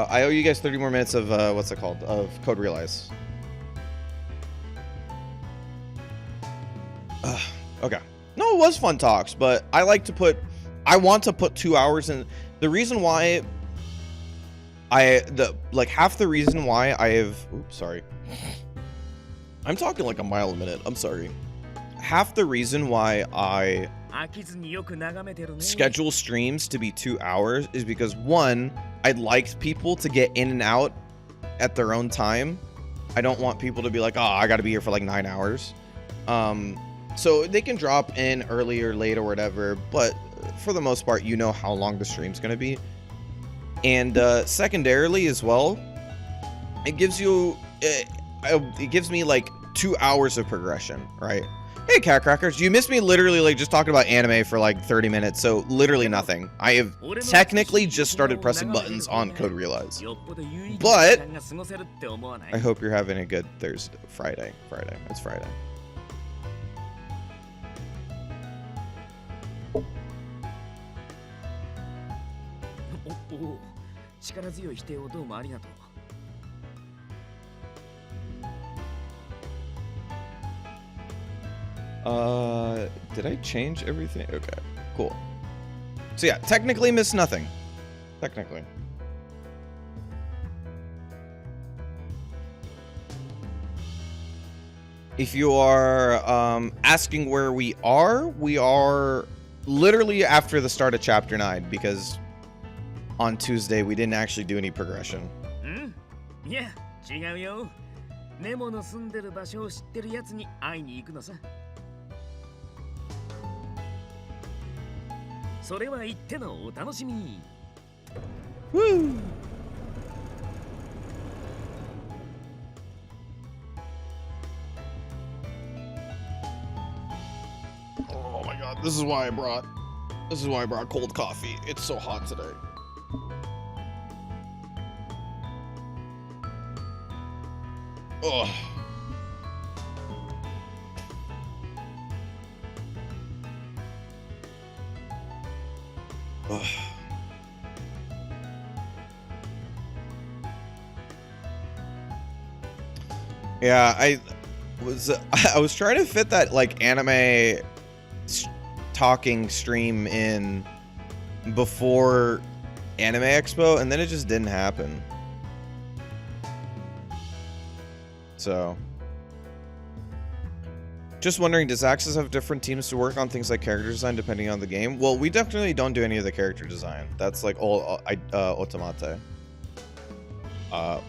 I owe you guys 30 more minutes of, what's it called? Of Code Realize. Okay. No, it was fun talks, but I want to put 2 hours in. The reason why half the reason why I have, oops, sorry. I'm talking like a mile a minute. I'm sorry. Half the reason why I schedule streams to be 2 hours is because, one, I'd like people to get in and out at their own time. I don't want people to be like, oh, I got to be here for like 9 hours. So they can drop in early or late or whatever, but for the most part, you know how long the stream's going to be. And secondarily as well, it gives you, it gives me like 2 hours of progression, right? Hey, Cat Crackers, you missed me literally like just talking about anime for like 30 minutes, so literally nothing. I have technically just started pressing buttons on Code Realize. But I hope you're having a good Friday. It's Friday. Did I change everything? Okay, cool. So yeah, technically missed nothing. Technically. If you are asking where we are literally after the start of Chapter 9, because on Tuesday we didn't actually do any progression. Yeah, 違うよ。ネモの住んでる場所を知ってるやつに会いに行くのさ。それは言ってのお楽しみ。Woo! Oh my god, this is why I brought cold coffee. It's so hot today. Ugh. Ugh. Yeah, I was trying to fit that like anime talking stream in before Anime Expo, and then it just didn't happen. So, just wondering, does Axis have different teams to work on things like character design depending on the game? Well, we definitely don't do any of the character design. That's like all Automate.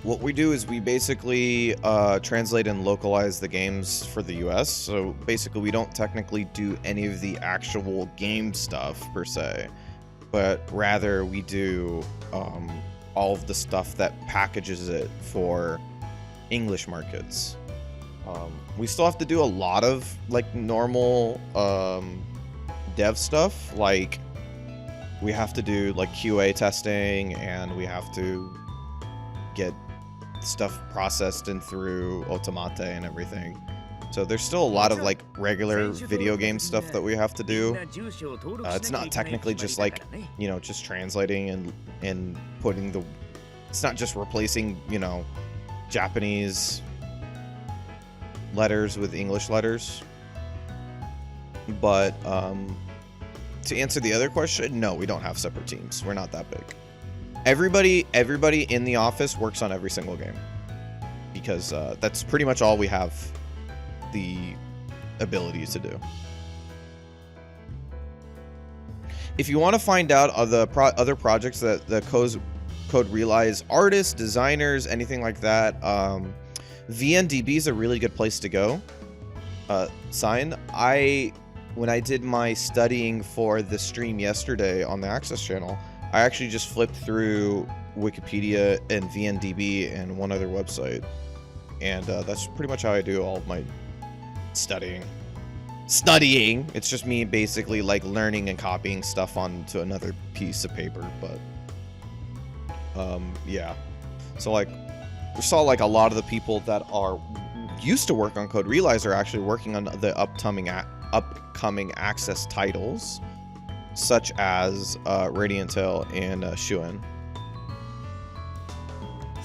What we do is we basically translate and localize the games for the US. So basically we don't technically do any of the actual game stuff per se, but rather we do all of the stuff that packages it for English markets. We still have to do a lot of like normal dev stuff, like we have to do like QA testing, and we have to get stuff processed and through Automate and everything. So there's still a lot of like regular video game stuff that we have to do. It's not technically just like, you know, just translating and putting the, it's not just replacing, you know, Japanese letters with English letters. But to answer the other question, no, we don't have separate teams. We're not that big. Everybody in the office works on every single game, because that's pretty much all we have the ability to do. If you want to find out other projects that the Code Realize, artists, designers, anything like that, VNDB is a really good place to go. When I did my studying for the stream yesterday on the Access channel, I actually just flipped through Wikipedia and VNDB and one other website, and that's pretty much how I do all of my studying. It's just me basically like learning and copying stuff onto another piece of paper, but yeah. So like we saw like a lot of the people that are used to work on Code Realize are actually working on the upcoming Access titles, such as Radiant Tail and Shuen.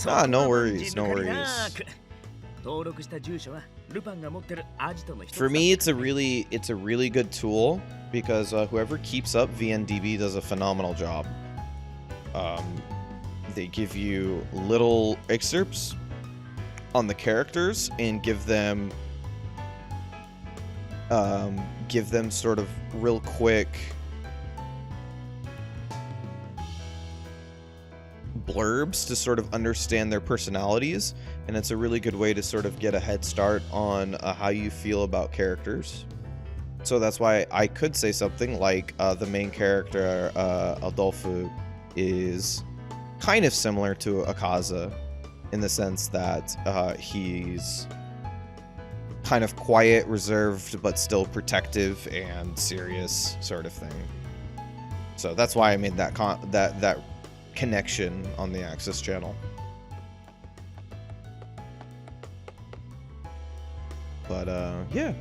Ah, no worries, no worries. For me, it's a really good tool because whoever keeps up VNDB does a phenomenal job. They give you little excerpts on the characters and give them sort of real quick blurbs to sort of understand their personalities, and it's a really good way to sort of get a head start on how you feel about characters. So that's why I could say something like the main character, Adolfo, is kind of similar to Akaza in the sense that he's kind of quiet, reserved, but still protective and serious sort of thing. So that's why I made that connection on the Access channel. But yeah,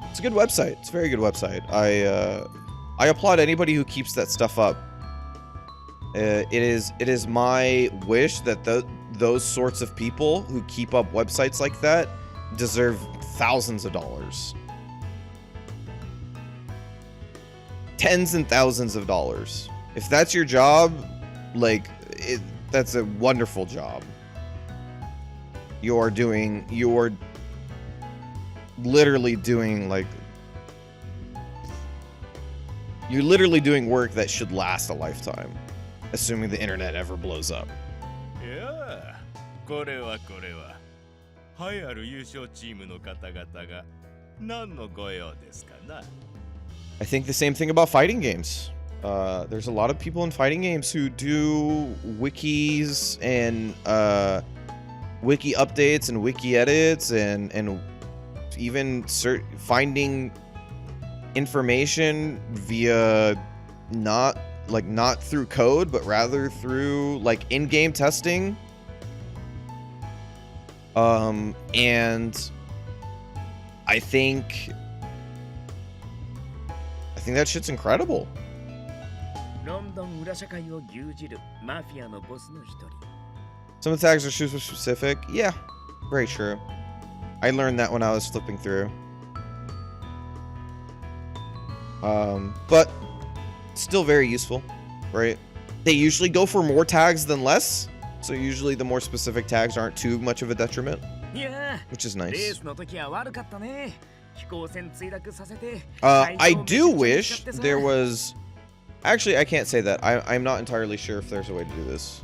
it's a good website. It's a very good website. I applaud anybody who keeps that stuff up. It is my wish that those sorts of people who keep up websites like that deserve thousands of dollars. Tens and thousands of dollars. If that's your job, like, that's a wonderful job. You're literally doing work that should last a lifetime, assuming the internet ever blows up. Yeah. これは栄えある優勝チームの方々が何のご用ですかな? I think the same thing about fighting games. There's a lot of people in fighting games who do wikis and wiki updates and wiki edits and even finding information via not through code, but rather through like in-game testing. And I think that shit's incredible. Some of the tags are super specific. Yeah, very true. I learned that when I was flipping through. But still very useful, right? They usually go for more tags than less, so usually the more specific tags aren't too much of a detriment, which is nice. I do wish there was... Actually, I can't say that. I'm not entirely sure if there's a way to do this.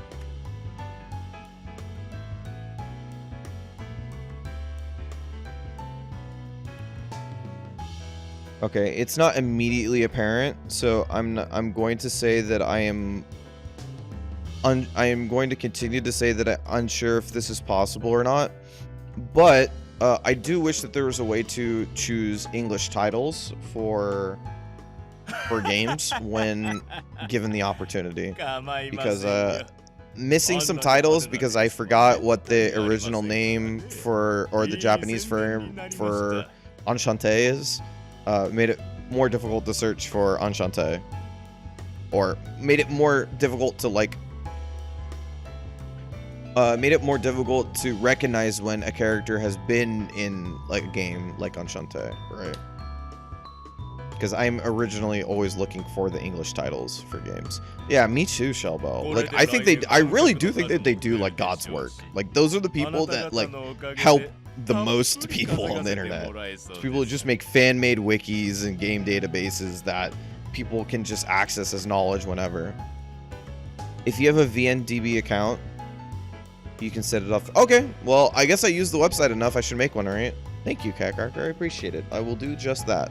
Okay, it's not immediately apparent, so I'm going to say that I am going to continue to say that I'm unsure if this is possible or not. But I do wish that there was a way to choose English titles for games when given the opportunity, because missing some titles because I forgot what the original name or the Japanese for Enchante is. Made it more difficult to search for Enchante, or made it more difficult to recognize when a character has been in like a game like Enchante, right? Because I'm originally always looking for the English titles for games. Yeah, me too, Shellbell. Like, I really do think that they do like God's work. Like, those are the people that like help the most people on the internet. It's people who just make fan-made wikis and game databases that people can just access as knowledge whenever. If you have a VNDB account, you can set it up. Okay, well, I guess I used the website enough. I should make one, right? Thank you, Kakarker. I appreciate it. I will do just that.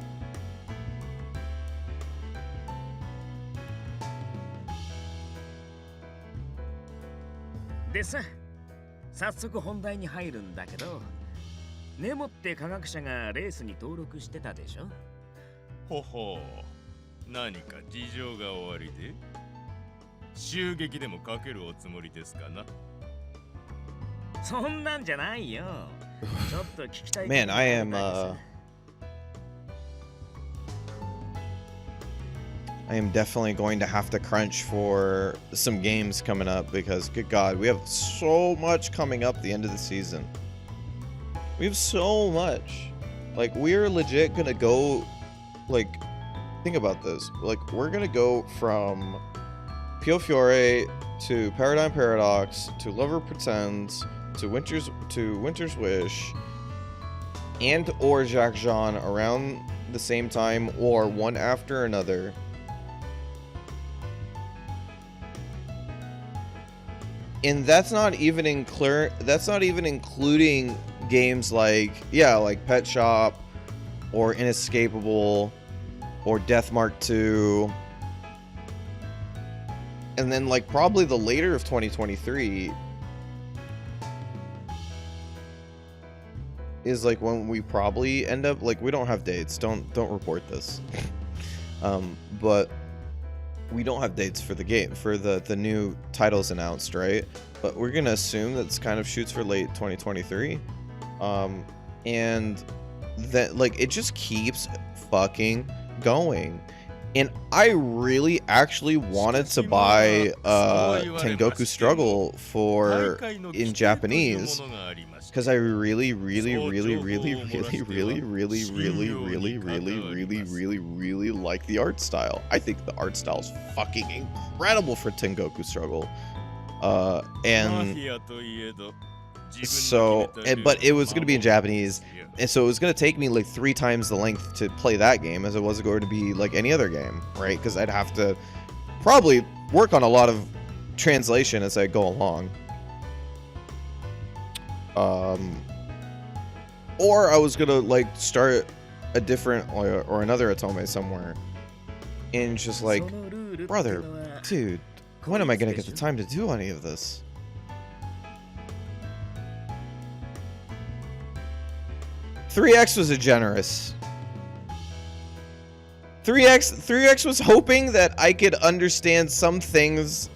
This 早速本題に入るんだけど、ネモって科学者がレースに登録してたでしょ？ほほう、何か事情がおありで？襲撃でもかけるおつもりですかな？そんなんじゃないよ。ちょっと聞きたい。Man, I am definitely going to have to crunch for some games coming up because, good God, we have so much coming up the end of the season. We have so much. Like, we're legit gonna go, like, think about this. Like, we're gonna go from Pio Fiore to Paradigm Paradox to Lover Pretends to Winter's Wish and or Jacques Jean around the same time or one after another. And that's not even including games like, yeah, like Pet Shop or Inescapable or Death Mark 2. And then like probably the later of 2023 is like when we probably end up, like, we don't have dates. Don't report this. But we don't have dates for the game, for the new titles announced, right? But we're gonna assume that it's kind of shoots for late 2023. And that, like, it just keeps fucking going. And I really actually wanted to buy Tengoku Struggle in Japanese because I really like the art style. I think the art style is fucking incredible for Tengoku Struggle. But it was going to be in Japanese, and so it was going to take me like 3 times the length to play that game as it was going to be like any other game, right? Because I'd have to probably work on a lot of translation as I go along. Or I was going to like start a different or another Otome somewhere and just like, brother, dude, when am I going to get the time to do any of this? $3X was a generous. 3X was hoping that I could understand some things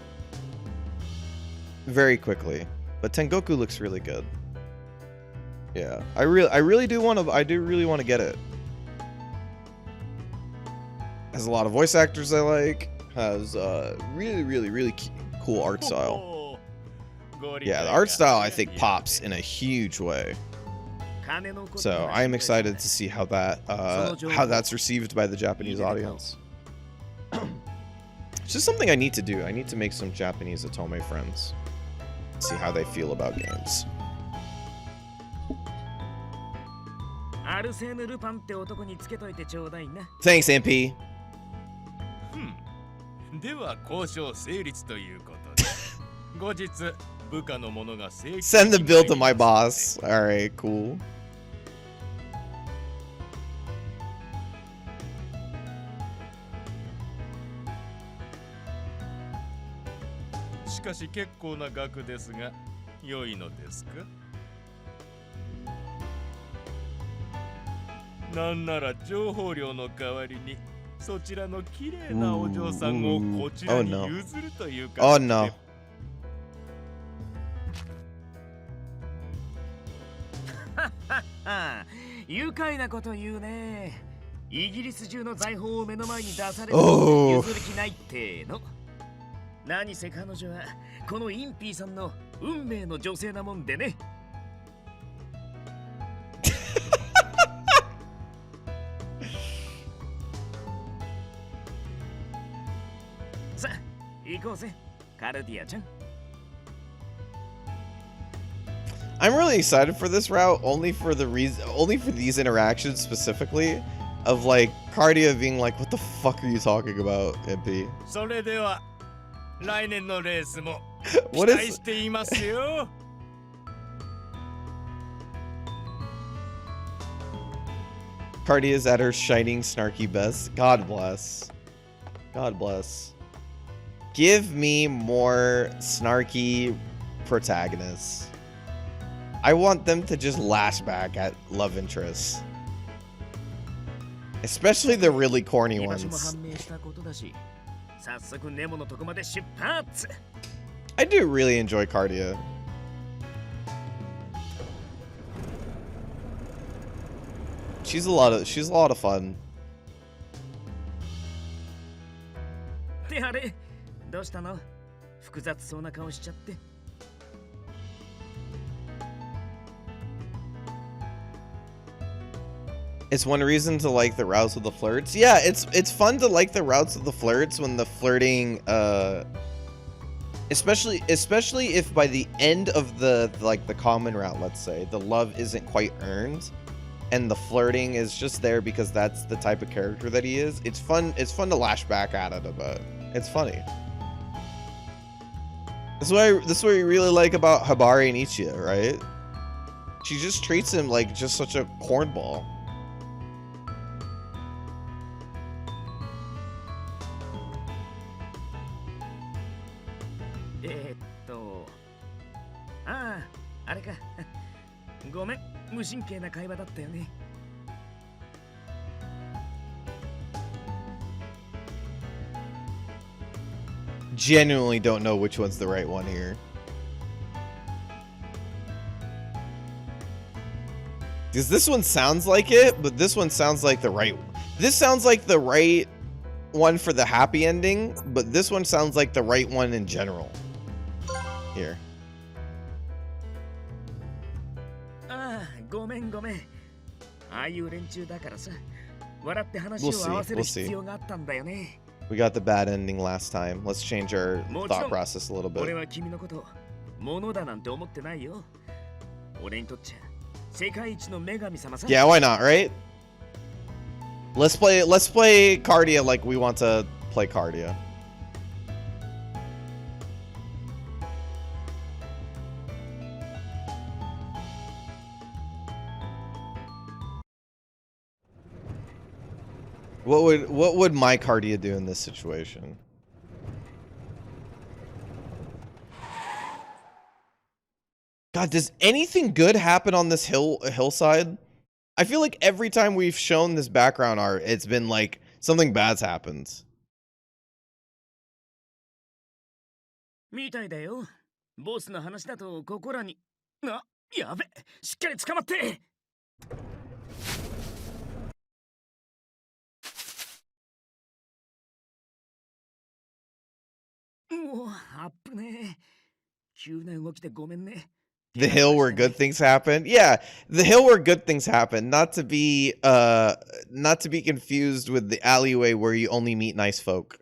very quickly, but Tengoku looks really good. Yeah, I really do want to get it. Has a lot of voice actors I like. Has really cool art style. Yeah, the art style I think pops in a huge way. So I am excited to see how that's received by the Japanese audience. It's just something I need to do. I need to make some Japanese Otome friends. See how they feel about games. Thanks, Impey. では交渉成立ということで後日部下の者が正規 Send the bill to my boss. Alright, cool. しかし結構な額ですが良いのですかなんなら情報料の代わりにそちらの綺麗なお嬢さんをこちらに譲るというか Oh no. 愉快なこと言うね。イギリス中の財宝を目の前に出されて譲る気ないっての。何せ彼女はこのインピーさんの運命の女性なもんでね。さあ、行こうぜ、カルディアちゃん。I'm really excited for this route only for these interactions specifically of like Cardia being like, what the fuck are you talking about, Impey? それでは来年のレースも期 What 待 is していますよ。Cardia's at her shining snarky best. God bless. God bless. Give me more snarky protagonists. I want them to just lash back at love interests. Especially the really corny 居場所も ones. 判明したことだし、早速ネモのとこまで出発。 I do really enjoy Cardia. She's a lot of fun. てあれどうしたの複雑そうな顔しちゃって。It's one reason to like the routes with the flirts. Yeah, it's fun to like the routes with the flirts when the flirting especially if by the end of the common route, let's say, the love isn't quite earned and the flirting is just there because that's the type of character that he is. It's fun to lash back at it a bit. It's funny. This is what you really like about Habari and Ichiya, right? She just treats him like just such a cornball. Genuinely don't know which one's the right one here. Because this one sounds like it, but this one sounds like the right one. This sounds like the right one for the happy ending, but this one sounds like the right one in general. Here. We'll see. We got the bad ending last time. Let's change our thought process a little bit. Yeah, why not, right? Let's play Cardia like we want to play Cardia. What would my Cardia do in this situation? God, does anything good happen on this hillside? I feel like every time we've shown this background art, it's been like something bad's happened. みたいだよ。ボスの話だとここらに。あ、やべ、しっかり捕まって。もうアップね。急な動きでごめんね。The hill where good things happen. Yeah, the hill where good things happen. Not to be confused with the alleyway where you only meet nice folk.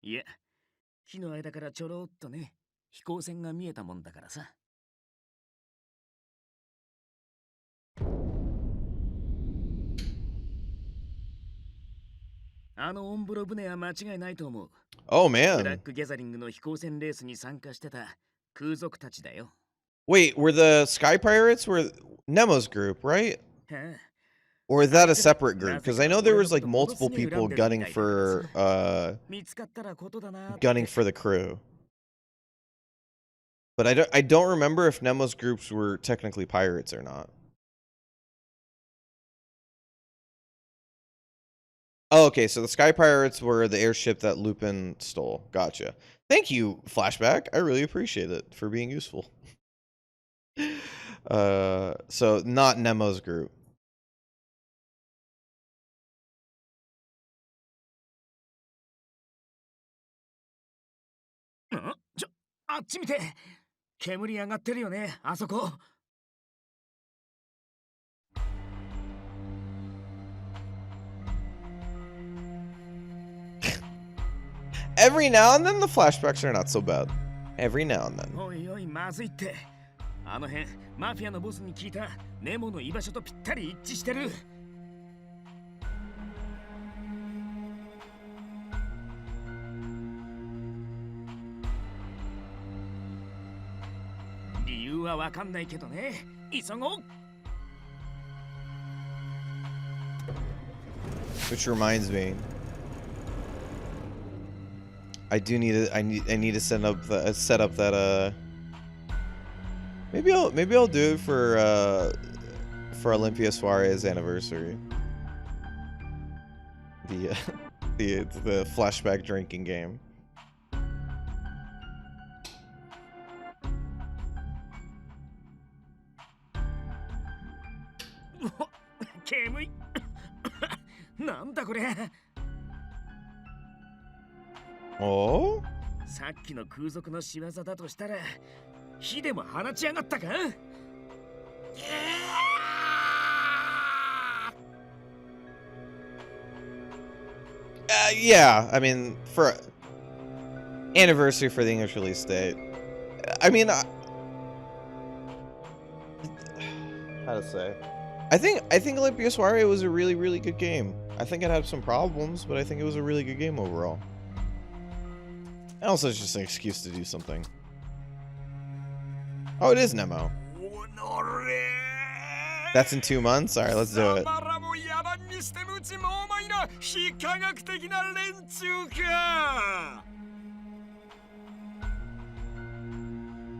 いや、木の間からちょろっとね、飛行船が見えたもんだからさ。あのオンブロ船は間違いないと思う。Oh ブラッ man. クギャザリングの飛行船レースに参加してた空賊たちだよ。Wait, were the Sky Pirates were Nemo's group, right? はあ Or is that a separate group? Because I know there was like multiple people gunning for 見つかったらことだなって。 gunning for the crew. But I don't remember if Nemo's groups were technically pirates or not. Oh, okay, so the Sky Pirates were the airship that Lupin stole. Gotcha. Thank you, Flashback. I really appreciate it for being useful. So not Nemo's group. あっち見て。煙上がってるよね、あそこ。Every now and then the flashbacks are not so bad. Every now and then. おいおい、まずいって。あの辺、マフィアのボスに聞いたネモの居場所とぴったり一致してる。理由はわかんないけどね。急ごう。 Which reminds me, I need to set up that maybe I'll do it for Olympia Suarez anniversary. The flashback drinking game. Oh? さっきの空賊の仕業だとしたら火でも放ちやがったか。Yeah, I mean, for anniversary for the English release date. I mean, how to say? I think Olympia Soiree was a really, really good game. I think it had some problems, but I think it was a really good game overall. And also, it's just an excuse to do something. Oh, it is Nemo. That's in 2 months? Alright, let's do it.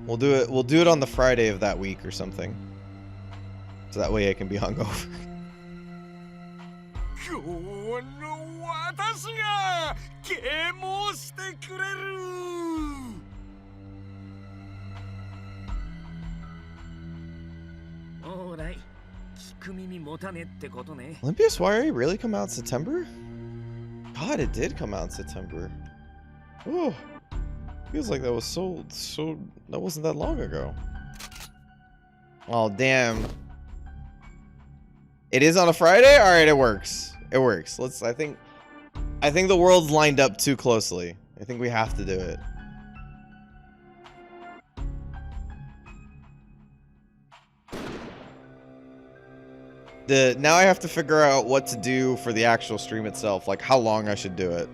We'll do it on the Friday of that week or something. So that way I can be hungover. Olympia Soiree really come out in September? God, it did come out in September. Oh, feels like that was that wasn't that long ago. Oh, damn. It is on a Friday? All right, it works. It works. I think the world's lined up too closely. I think we have to do it. Now I have to figure out what to do for the actual stream itself, like how long I should do it.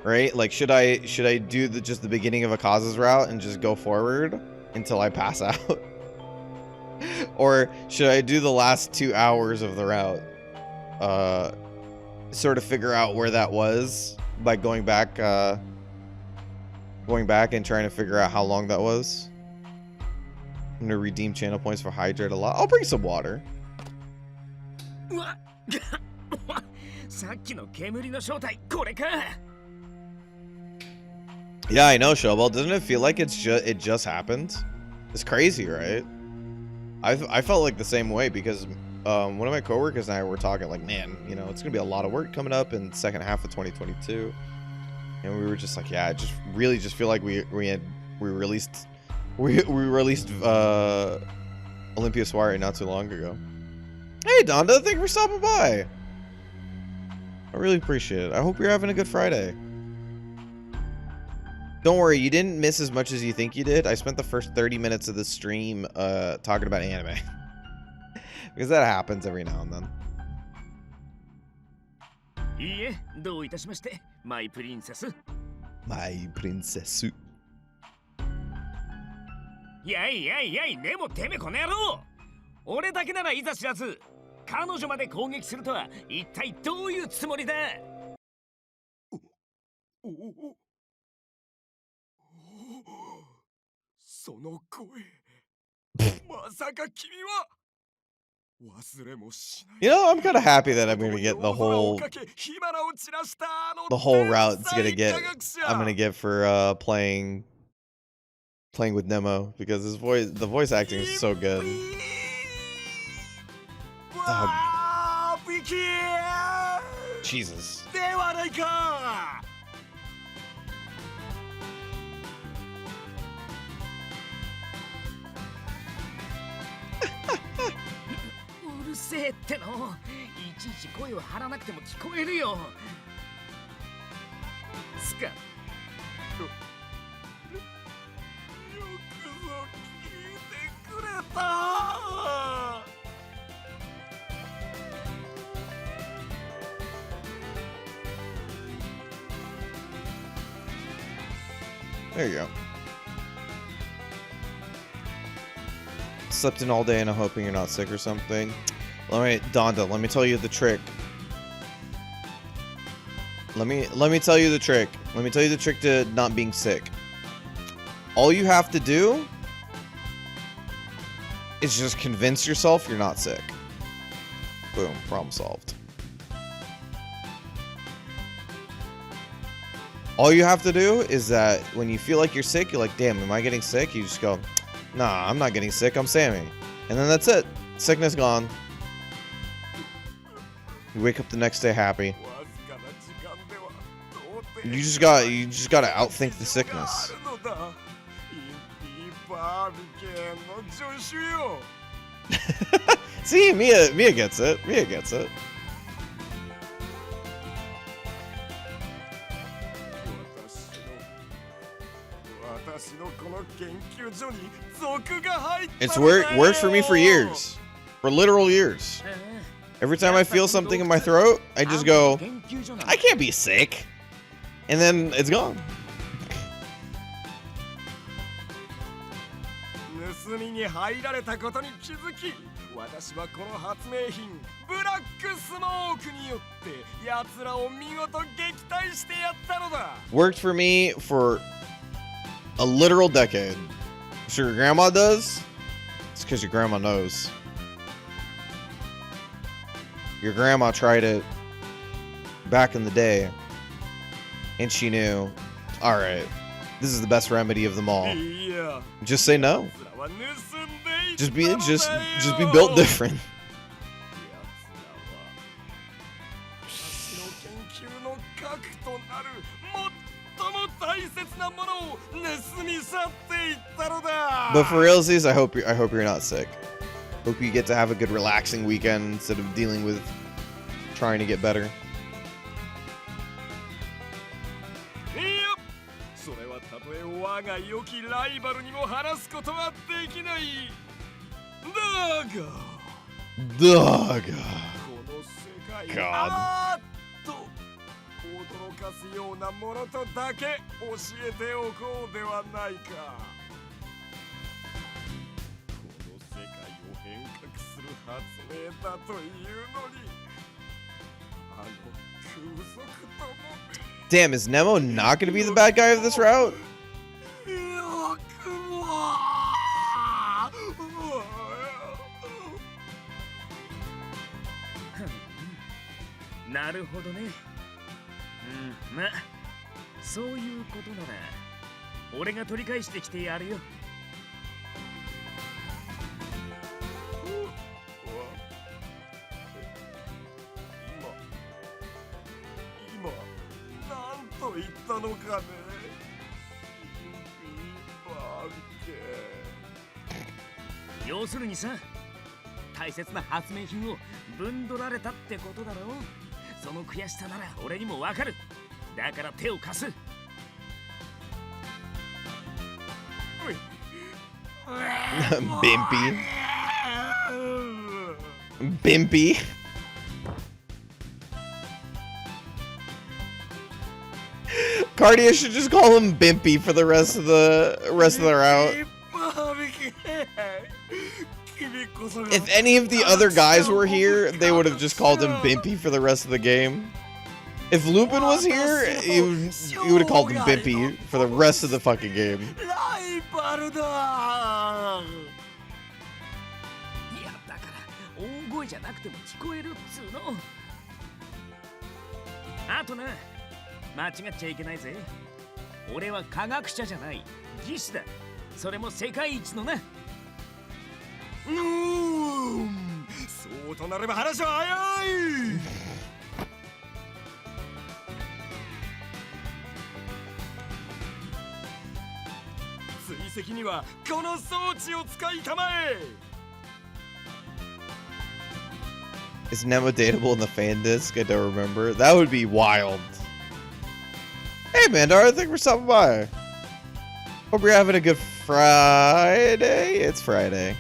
Right? Like should I do just the beginning of a causes route and just go forward until I pass out? Or should I do the last 2 hours of the route? Sort of figure out where that was by going back and trying to figure out how long that was. I'm gonna redeem channel points for hydrate a lot. I'll bring some water. Yeah, I know, Showball. Doesn't it feel like it just happened? It's crazy, right? I felt like the same way because one of my coworkers and I were talking like, man, you know, it's gonna be a lot of work coming up in the second half of 2022, and we were just like, yeah, I just really feel like we released Olympia Soiree not too long ago. Hey, Donda, thank you for stopping by. I really appreciate it. I hope you're having a good Friday. Don't worry, you didn't miss as much as you think you did. I spent the first 30 minutes of the stream talking about anime. Because that happens every now and then. My princess. My princess. やいやいやい、でもてめこの野郎、俺だけならいざ知らず彼女まで攻撃するとは一体どういうつもりだ。その声、まさか君は。 You know, I'm kind of happy that I'm gonna get the whole route. I'm gonna get for playing with Nemo because the voice acting is so good. Oh. Jesus. There you go. Slept in all day and I'm hoping you're not sick or something. Donda, let me tell you the trick. Let me tell you the trick. Let me tell you the trick to not being sick. All you have to do is just convince yourself you're not sick. Boom, problem solved. All you have to do is that when you feel like you're sick, you're like, damn, am I getting sick? You just go, nah, I'm not getting sick, I'm Sammy. And then that's it. Sickness gone. You wake up the next day happy. You just gotta outthink the sickness. See, Mia gets it. Mia gets it. It's worked for me for years. For literal years. Every time I feel something in my throat, I just go, I can't be sick. And then it's gone. Worked for me for a literal decade. So your grandma does? It's because your grandma knows. Your grandma tried it back in the day, and she knew, all right, this is the best remedy of them all. Just say no. Just be built different. But for realsies, I hope you're not sick. Hope you get to have a good relaxing weekend instead of dealing with trying to get better. God. Damn, is Nemo not going to be the bad guy of this route? Bimpy. Cardia should just call him Bimpy for the rest of the route. If any of the other guys were here, they would have just called him Bimpy for the rest of the game. If Lupin was here, he would have called him Bimpy for the rest of the fucking game. Is Nemo dateable in the fan disc? I don't remember. That would be wild. Hey, Mandar, thank you for stopping by. Hope you're having a good Friday. It's Friday.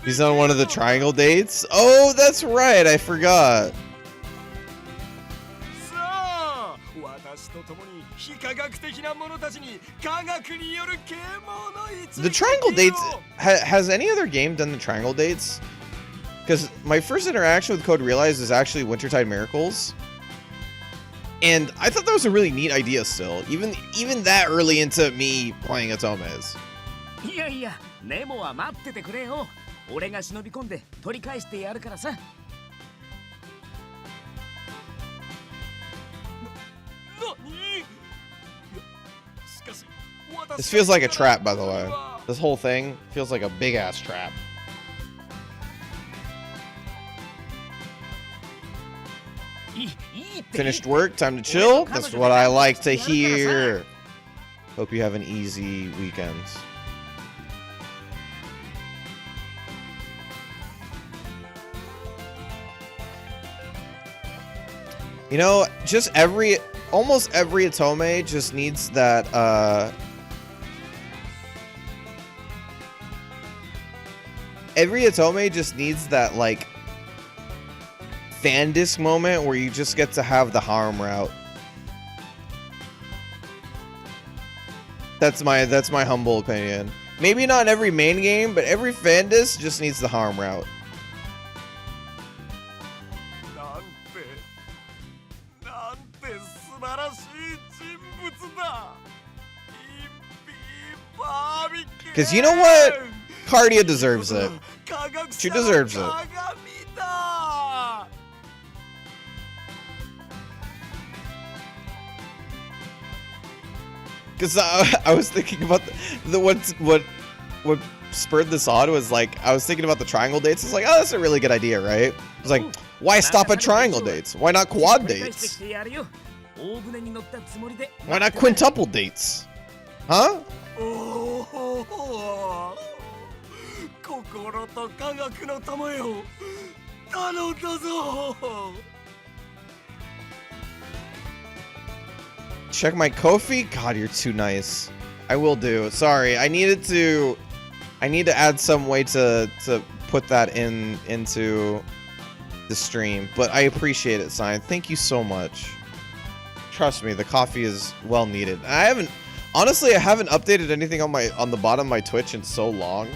He's on one of the triangle dates? Oh, that's right. I forgot. The triangle dates, has any other game done the triangle dates? Because my first interaction with Code Realize is actually Wintertide Miracles. And I thought that was a really neat idea still, even that early into me playing Atomes. いやいや、ネモは待っててくれよ。俺が忍び込んで取り返してやるからさ。This feels like a trap, by the way. This whole thing feels like a big ass trap. Finished work, time to chill. That's what I like to hear. Hope you have an easy weekend. You know, almost every Atome just needs that, every Atome just needs that, like, fan disc moment where you just get to have the harem route. That's my humble opinion. Maybe not in every main game, but every fan disc just needs the harem route. Because you know what? Cardia deserves it. She deserves it. Because I was thinking about what spurred this on was like, I was thinking about the triangle dates. It's like, oh, that's a really good idea, right? It's like, why stop at triangle dates? Why not quad dates? Why not quintuple dates? Huh? Check my Ko-fi? God, you're too nice. I will do. Sorry, I need to add some way to put that into the stream, but I appreciate it, Sign. Thank you so much. Trust me, the coffee is well needed. Honestly, I haven't updated anything on the bottom of my Twitch in so long.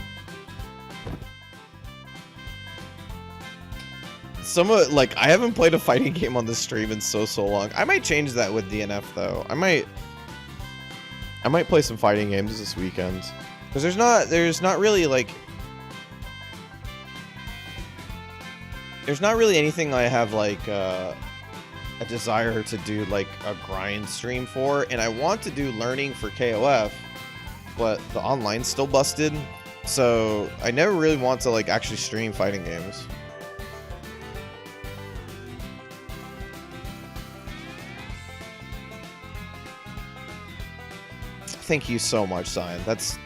I haven't played a fighting game on this stream in so long. I might change that with DNF though. I might play some fighting games this weekend. Because there's not really anything I have like a desire to do like a grind stream for, and I want to do learning for KOF, but the online's still busted, so I never really want to like actually stream fighting games. Thank you so much, Zion. That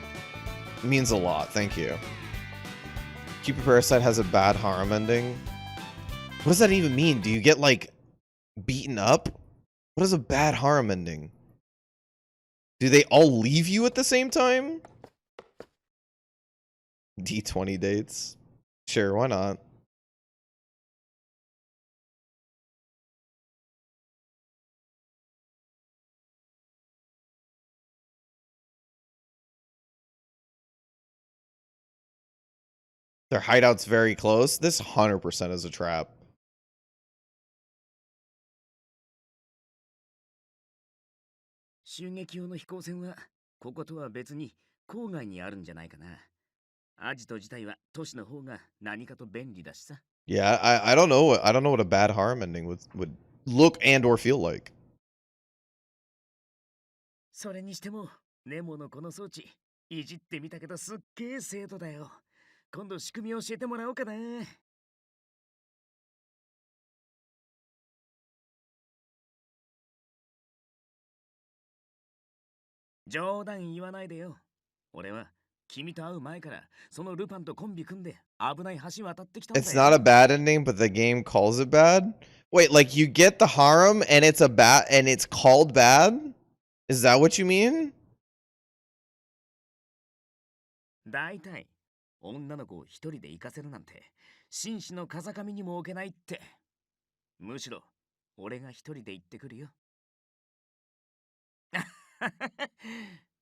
means a lot. Thank you. Cupid Parasite has a bad harem ending. What does that even mean? Do you get like beaten up? What is a bad harem ending? Do they all leave you at the same time? D20 dates? Sure, why not? Their hideout's very close. This 100% is a trap. Yeah, I don't know what a bad harem ending would look and or feel like. それにしても、ネモのこの装置、いじってみたけどすっげえ精度だよ。今度仕組み教えてもらおうかな。冗談言わないでよ。俺は君と会う前からそのルパンとコンビ組んで危ない橋渡ってきたんだよ。It's not a bad ending, but the game calls it bad? Wait, like you get the harem and it's called bad? Is that what you mean? だいたい女の子を一人で行かせるなんて紳士の風上にも置けないって。むしろ俺が一人で行ってくるよ。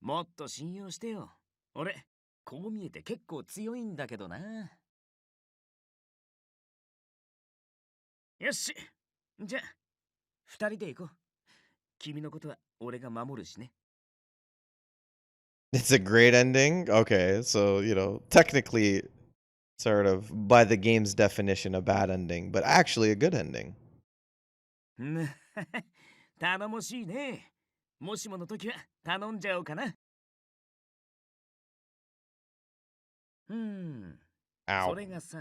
もっと信用してよ。俺こう見えて結構強いんだけどな。よし、じゃあ二人で行こう。君のことは俺が守るしね。 It's a great ending. Okay, so technically, sort of by the game's definition, a bad ending, but actually a good ending. 頼もしいね。もしもの時は頼んじゃおうかな。そ Ow. れがさ、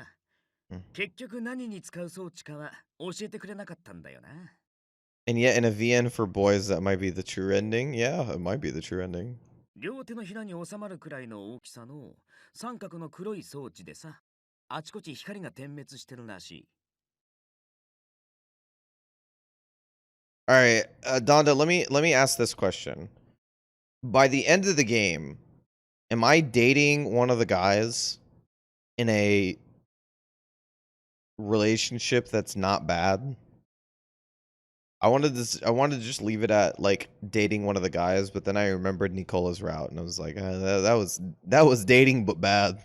うん結局何に使う装置かは教えてくれなかったんだよな。 And yet, in a VN for boys, that might be the true ending. Yeah, it might be the true ending. 両手のひらに収まるくらいの大きさの三角の黒い装置でさ、あちこち光が点滅してるらしい。 All right, Donda, let me ask this question. By the end of the game, am I dating one of the guys in a relationship that's not bad? I wanted to just leave it at like dating one of the guys, but then I remembered Nicola's route, and I was like, that was dating but bad.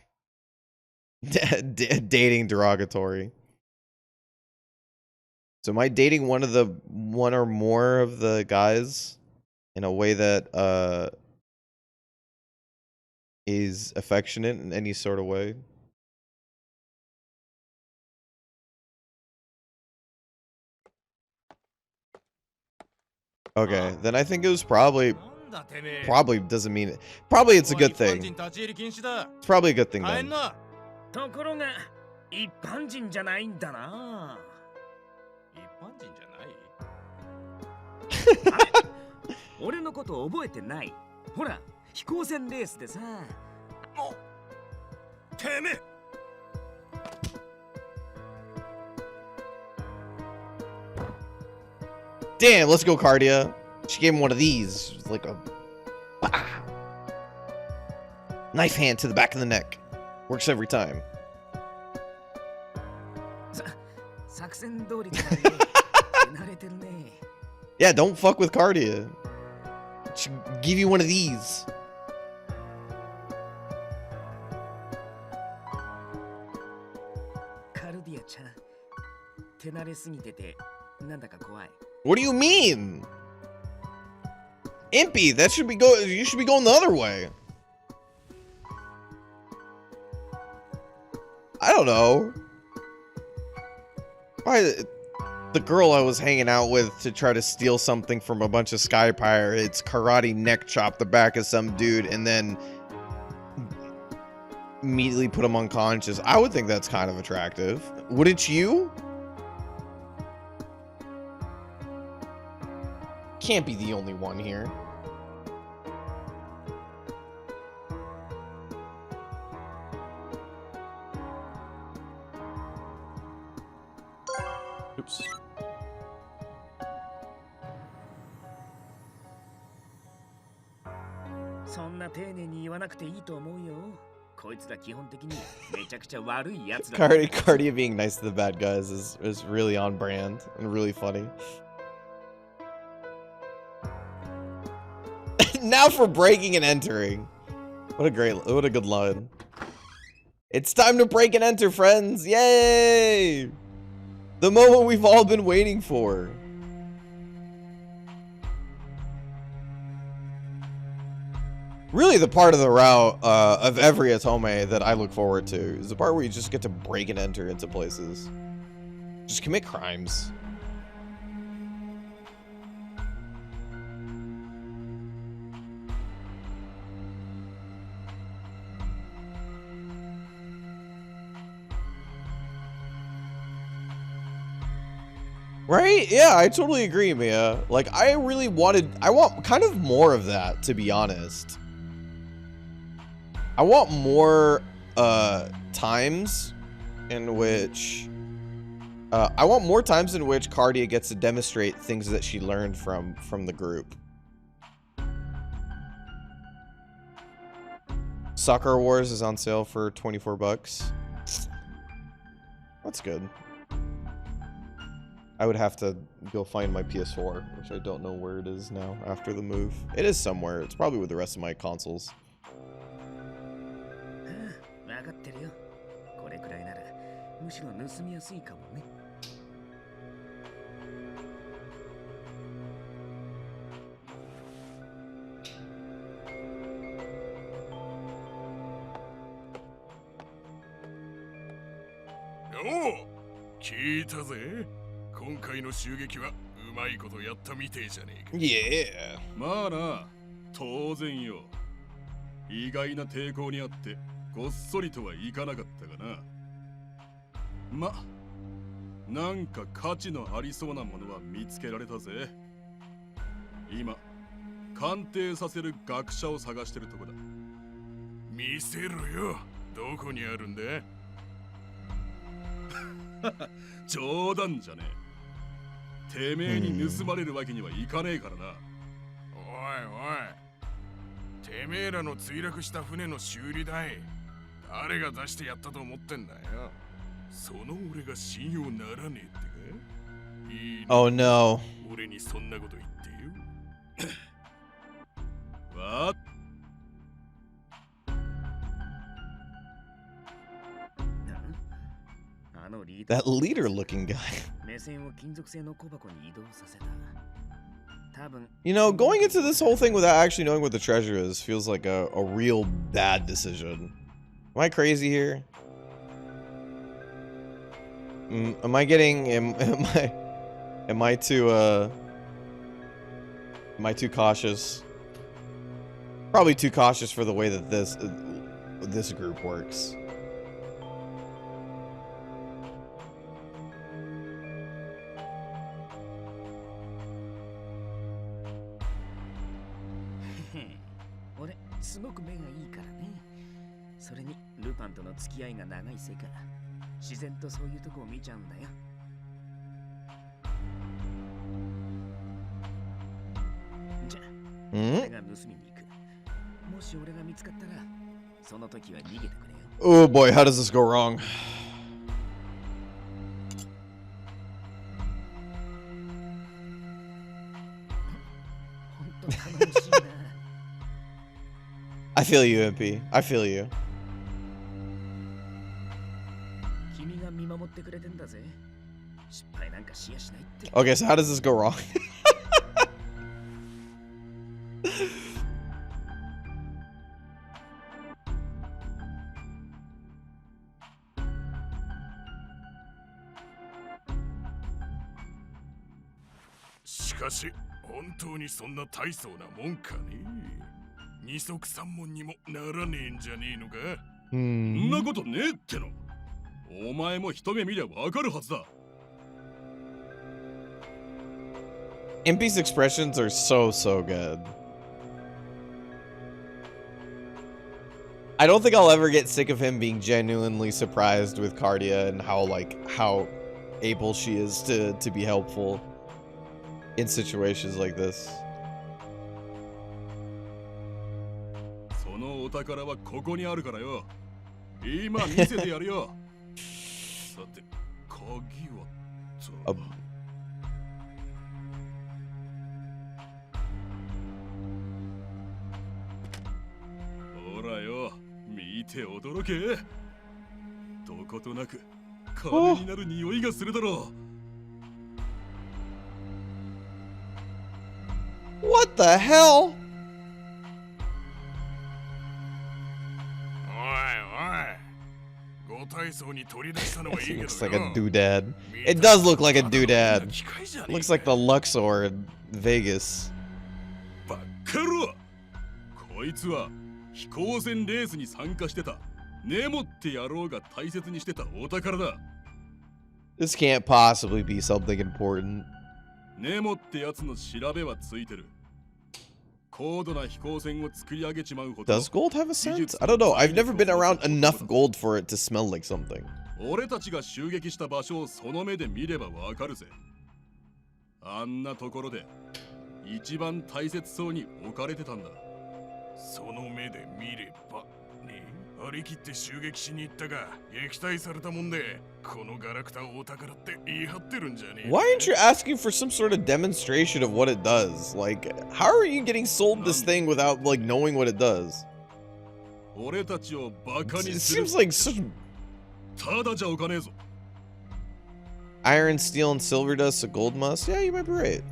Dating derogatory. So am I dating one or more of the guys in a way that is affectionate in any sort of way? Okay, then I think it was probably doesn't mean it. Probably it's a good thing. It's probably a good thing then. ところが一般人じゃないんだな。一般人じゃない？俺のこと覚えてない。ほら、飛行船レースでさ。お、てめえ。Damn, let's go, Cardia. She gave him one of these. It was like a knife hand to the back of the neck. Works every time. 作戦通りだね。慣れてるね。Yeah, don't fuck with Cardia. She'll give you one of these. カルディアちゃん、手慣れすぎててなんだか怖い。What do you mean? Impey, you should be going the other way. I don't know. Probably the girl I was hanging out with to try to steal something from a bunch of sky pirates, karate neck chop the back of some dude, and then immediately put him unconscious. I would think that's kind of attractive. Wouldn't you? Can't be the only one here. Oops.そんな丁寧に言わなくていいと思うよ。こいつら基本的にめちゃくちゃ悪いやつだ。Cardia being nice to the bad guys is really on brand and really funny. Now for breaking and entering. What a good line. It's time to break and enter, friends. Yay! The moment we've all been waiting for. Really the part of the route of every Atome that I look forward to is the part where you just get to break and enter into places. Just commit crimes. Right? Yeah, I totally agree, Mia. Like, I want kind of more of that, to be honest. I want more, times in which, Cardia gets to demonstrate things that she learned from the group. Soccer Wars is on sale for 24 bucks. That's good. I would have to go find my PS4, which I don't know where it is now after the move. It is somewhere. It's probably with the rest of my consoles. わかってるよ。これくらいならむしろ盗みやすいかもね。おう、聞いたぜ。今回の襲撃はうまいことやったみてえじゃねえか。Yeah. まあな、当然よ。意外な抵抗にあってごっそりとはいかなかったがな。ま、なんか価値のありそうなものは見つけられたぜ。今鑑定させる学者を探してるとこだ。見せろよ。どこにあるんだ？冗談じゃねえ。てめえに盗まれるわけにはいかねえからな。おいおい、てめえらの墜落した船の修理代、誰が出してやったと思ってんだよ。その俺が信用ならねえってか？いいの？ Oh no. 俺にそんなこと言ってよ。わっ、あのリーダー That leader looking guy. 目線を金属製の小箱に移動させた。多分 You know, going into this whole thing without actually knowing what the treasure is feels like a real bad decision. Am I crazy here? Am I getting am I too cautious? Probably too cautious for the way that this group works. Hmm. 俺すごく目がいいからね。それにルパンとの付き合いが長いせいか、自然とそういうとこを見ちゃうんだよ。じゃあ、俺が盗みに行く。もし俺が見つかったら、その時は逃げてくれよ。Oh boy, how does this go wrong? ほんと頼もしいな。I feel you, Impey. I feel you. 君が見守ってくれてんだぜ。失敗なんかしやしないって。 Okay, so how does this go wrong? しかし、本当にそんな大層なもんかね。二足三門にもならねえんじゃねえのか。そんなことねえっての。お前も一目見りゃわかるはずだ。Impey's expressions are so good. I don't think I'll ever get sick of him being genuinely surprised with Cardia and how able she is to be helpful in situations like this. そのお宝はここにあるからよ。今見せてやるよ。さて、鍵はと。ほらよ、見て驚け。どことなく金になる匂いがするだろう。What the hell? おいおい、ご体操に取り出したのはいいけどよ。 Looks like a doodad. It does look like a doodad. Looks like the Luxor in Vegas. バッカロ。こいつは飛行船レースに参加してたネモって野郎が大切にしてたお宝だ。 This can't possibly be something important. ネモってやつの調べはついてる。高度な飛行船を作り上げちまうほど。 Does gold have a scent? I don't know. I've never been around enough gold for it to smell like something. 俺たちが襲撃した場所をその目で見ればわかるぜ。あんなところで一番大切そうに置かれてたんだ。その目で見ればね。張り切って襲撃しに行ったが撃退されたもんで、このガラクタお宝って言い張ってるんじゃねえ。 Why aren't you asking for some sort of demonstration of what it does? Like, how are you getting sold this thing without like knowing what it does? 俺たちをバカ It にする。 seems like such ただじゃおかねえぞ。 iron, steel, and silver dust, a gold must. Yeah, you might be right.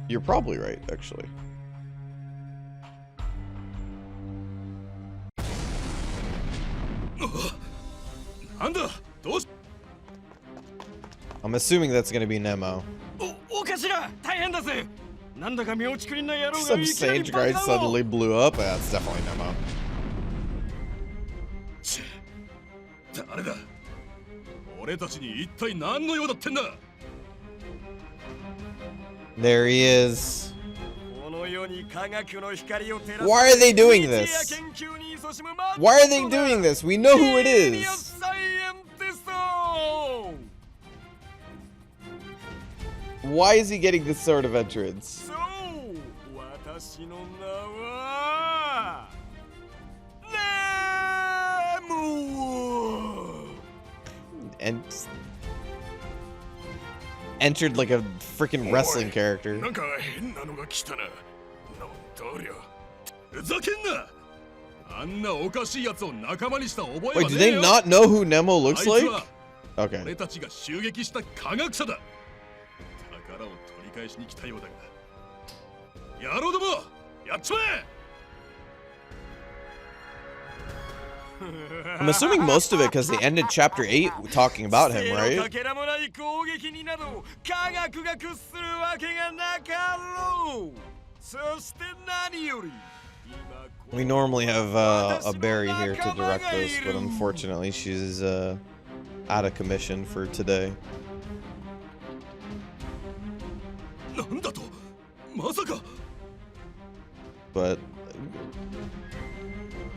You're probably right, actually. なんだどうし I'm assuming that's gonna be Nemo. お頭大変だぜなんだか妙ちくりな野郎が Some いきなり sage 爆 guy 弾を suddenly blew up. That's definitely Nemo. ち誰だ俺たちに一体何の用だってんだ There he is. この世に科学の光を照らす Why are they doing 日夜 this? 研究に勤しむ Why are they doing this? We know who it ジーニア is. スサイエンティスト Why is he getting this sort of entrance? そう私の名はネモ And entered like a freaking wrestling character. なんか変なのが来たな。なんだりゃ。ふざけんなあんなおかしいやつを仲間にした覚え Wait, は do ね they えよ not know who Nemo あい looks つ like? は Okay. 俺たちが襲撃した科学者だ宝を取り返しに来たようだが野郎どもやっちまえ I'm assuming most of it because they ended chapter 8 talking about him, か right? けらもない攻撃になど科学が屈するわけがなかろうそして何より We normally have a Barry here to direct this, but unfortunately she's out of commission for today. なんだとまさか But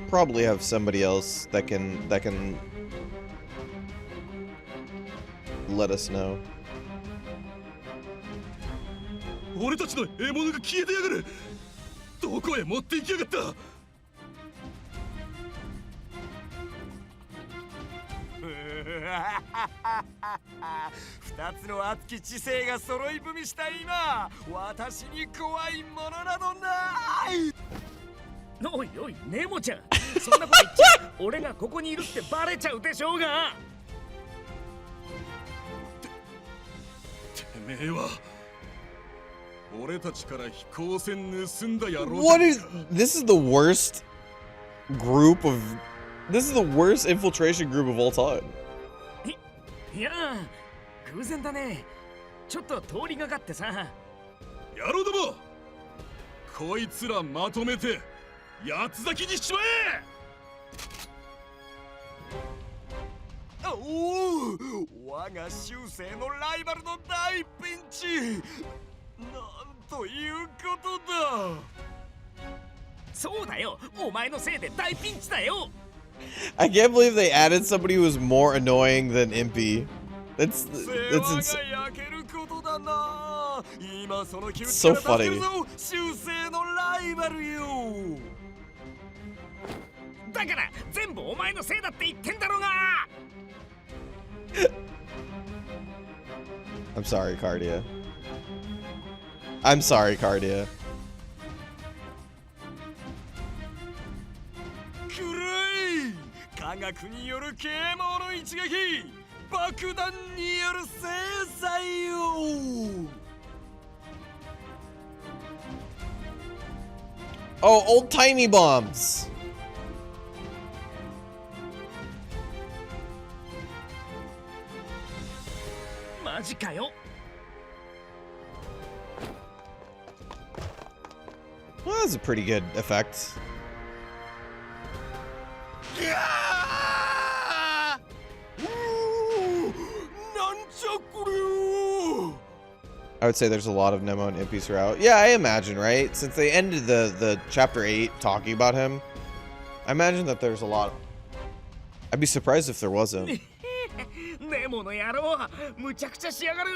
probably have somebody else that can let us know. 俺たちの獲物が消えてやがるどこへ持って行きやがった二つの熱き知性が揃い踏みした今私に怖いものなどないおいおいネモちゃんそんなこと言っちゃ俺がここにいるってバレちゃうでしょうがてめえは俺たちから飛行船盗んだ野郎 What is this is the worst group of this is the worst infiltration group of all time. いや偶然だねちょっと通りがかってさ野郎どもこいつらまとめて八つ咲きにしちまえおお我が修正のライバルの大ピンチなんということだそうだよお前のせいで大ピンチだよ I can't believe they added somebody who was more annoying than Impey. That's insane. So funny. 修正のライバルよだから全部お前のせいだって言ってんだろうが I'm sorry, Cardia. I'm sorry, Cardia. 科学による啓蒙の一撃爆弾による制裁よ Oh, old timey bombs. マジかよ Well, that's a pretty good effect. I would say there's a lot of Nemo and Impey throughout. Yeah, I imagine, right? Since they ended the chapter 8 talking about him, I imagine that there's a lot. I'd be surprised if there wasn't. ネモの野郎むちゃくちゃしやがる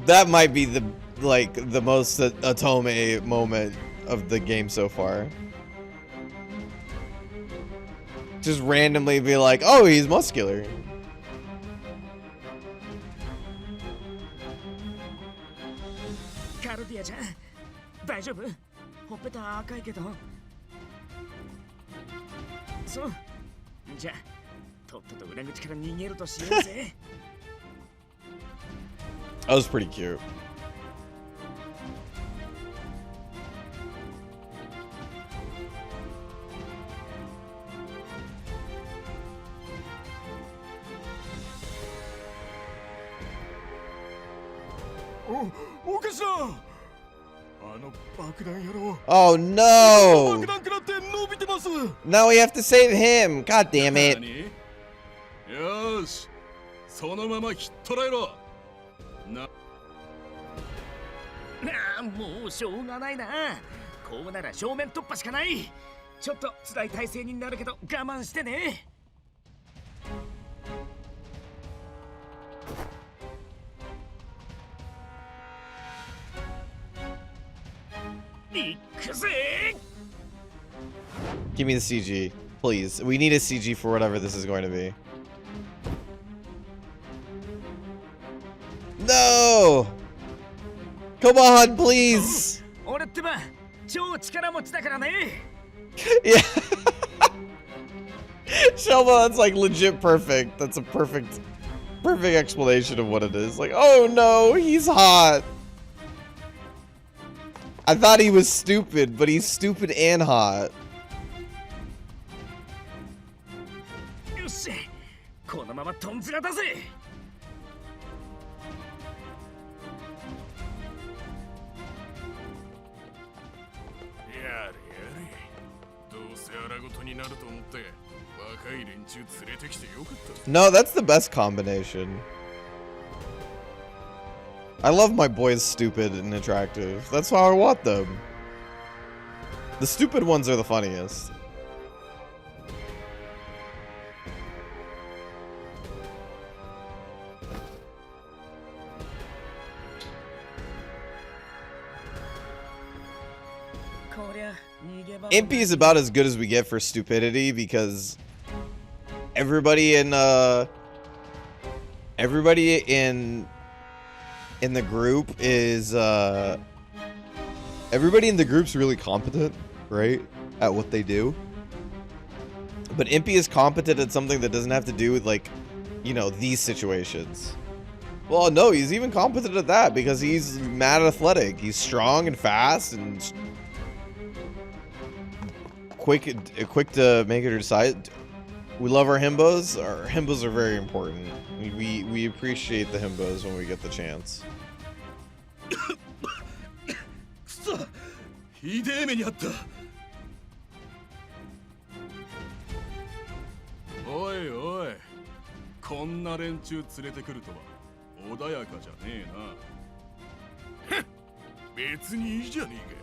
That might be the most Atome moment of the game so far. Just randomly be like, oh, he's muscular. カルディアちゃん大丈夫ほっぺた赤いけどそうじゃとっとと裏口から逃げるとしようぜ。That was pretty cute. Oh no! Now we have to save him. God damn it. よし、そのままひっ捕らえろ。なあ、もうしょうがないな。こうなら正面突破しかない。ちょっと辛い体勢になるけど我慢してね。行くぜ。 Give me the CG, please. We need a CG for whatever this is going to be. No! Come on, please! 俺ってば超力持ちだからね。 Yeah. Shelba, that's like legit perfect. That's a perfect explanation of what it is. Like, oh no, he's hot. I thought he was stupid, but he's stupid and hot. よし、このままトンズラだぜ。やれやれ、どうせ荒ごとになると思って若い連中連れてきてよかった。 No, that's the best combination. I love my boys stupid and attractive. That's how I want them. The stupid ones are the funniest. Impey is about as good as we get for stupidity because everybody in the group is everybody in the group's really competent, right, at what they do. But Impey is competent at something that doesn't have to do with, like, you know, these situations. Well, no, he's even competent at that because he's mad athletic. He's strong and fast and quick to make it or decide. We love our himbos. Our himbos are very important. We appreciate the himbos when we get the chance. ひでえ目にあった。おいおい、こんな連中連れてくるとは穏やかじゃねえな。別にいいじゃねえか。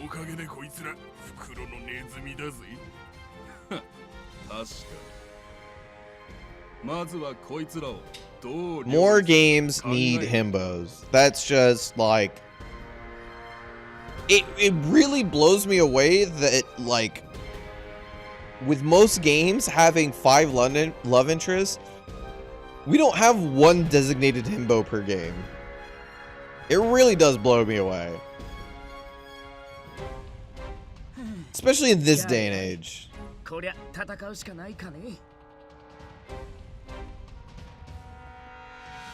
おかげでこいつら袋のネズミだぜ。確かに。まずはこいつらをどう More games need himbos. That's just like it really blows me away that, like, with most games having 5 love interests, we don't have one designated himbo per game. It really does blow me away. Especially in this day and age. こりゃ戦うしかないかね。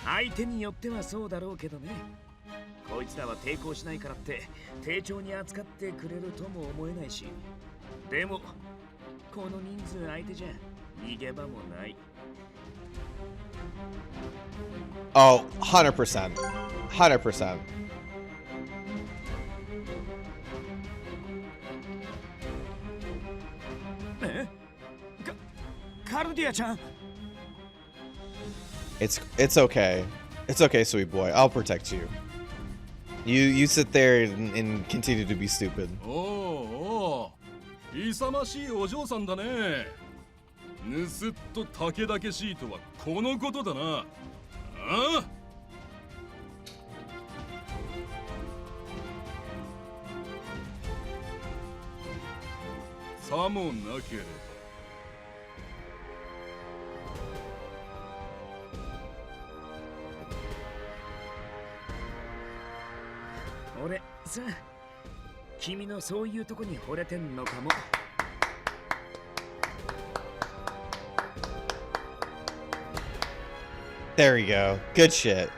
相手によってはそうだろうけどね。こいつらは抵抗しないからって丁重に扱ってくれるとも思えないし。でもこの人数相手じゃ逃げ場もない。 Oh, 100%. 100%. カルディアちゃん。 It's okay. It's okay, sweet boy. I'll protect you. You sit there and continue to be stupid. おお、勇ましいお嬢さんだね。ぬすっと武田しいとはこのことだな。ああ。さもなければ。 俺さ、君のそういうとこに惚れてんのかも。There we go. Good shit.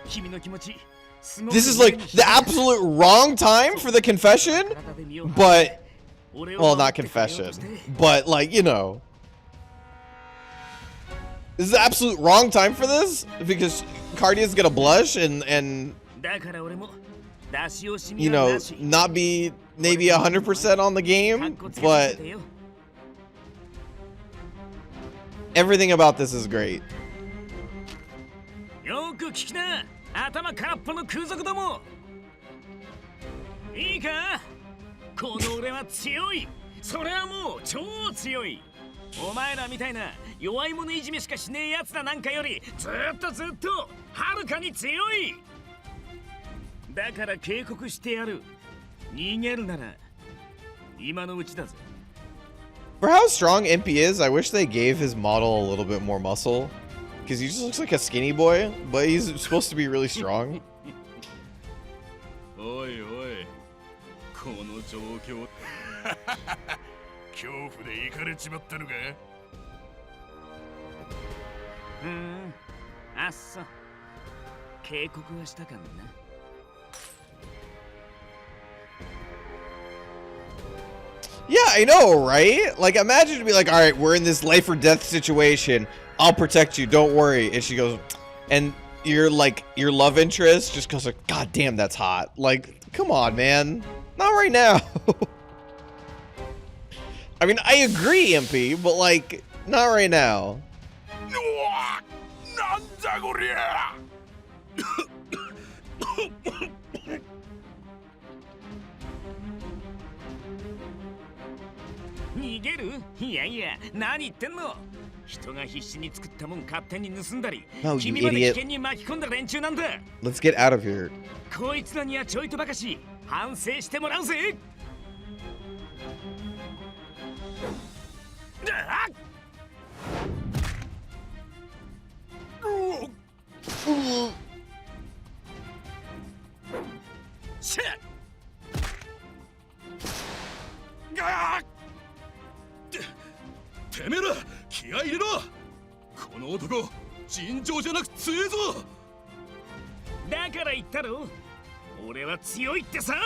君の気持ち This is like the absolute wrong time for the confession, but well, not confession, but like, you know, this is the absolute wrong time for this because Cardia's gonna blush and you know, not be maybe 100% on the game, but everything about this is great. よく聞きな、頭空っぽの空賊ども。いいか、この俺は強い。それはもう超強い。お前らみたいな弱い者いじめしかしねえやつらなんかよりずっとはるかに強い。だから警告してやる。逃げるなら今のうちだぜ。For how strong Impey is, I wish they gave his model a little bit more muscle. Because he just looks like a skinny boy, but he's supposed to be really strong. おいおい、この状況。恐怖でイかれちまったのか。あっそ。警告はしたかもな。Yeah, I know, right? Like, imagine to be like, all right, we're in this life or death situation. I'll protect you. Don't worry. And she goes, and you're like, your love interest just goes like, God damn, that's hot. Like, come on, man. Not right now. I mean, I agree, Impey, but like, not right now. なんだこりゃ。逃げる？いやいや、何言ってんの？人が必死に作ったもん勝手に盗んだり、 No, 君 you まで危 idiot. 険に巻き込んだ連中なんだ。 Let's get out of here. こいつらにはちょいとばかし反省してもらうぜ。シェッ！てめえら気合い入れろ。この男尋常じゃなく強えぞ。だから言ったろ、俺は強いってさ。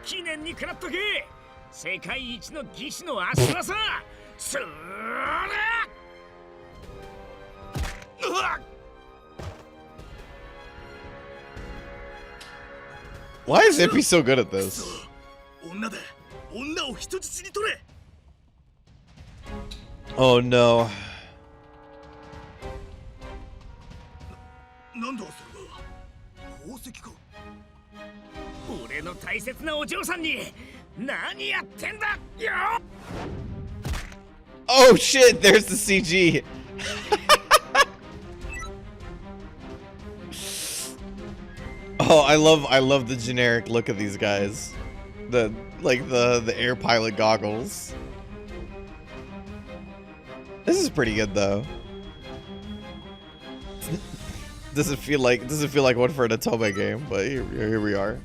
記念に食らっとけ。世界一の義士の足はさ、それ。Why is Impey so good at this? 女だ。女を人質に取れ。Oh no. なんだそれは。宝石か。俺の大切なお嬢さんに何やってんだよ。 Oh shit, there's the CG. Oh, I love the generic look of these guys. The air pilot goggles. This is pretty good though. Doesn't feel like one for an Otome game, but here we are.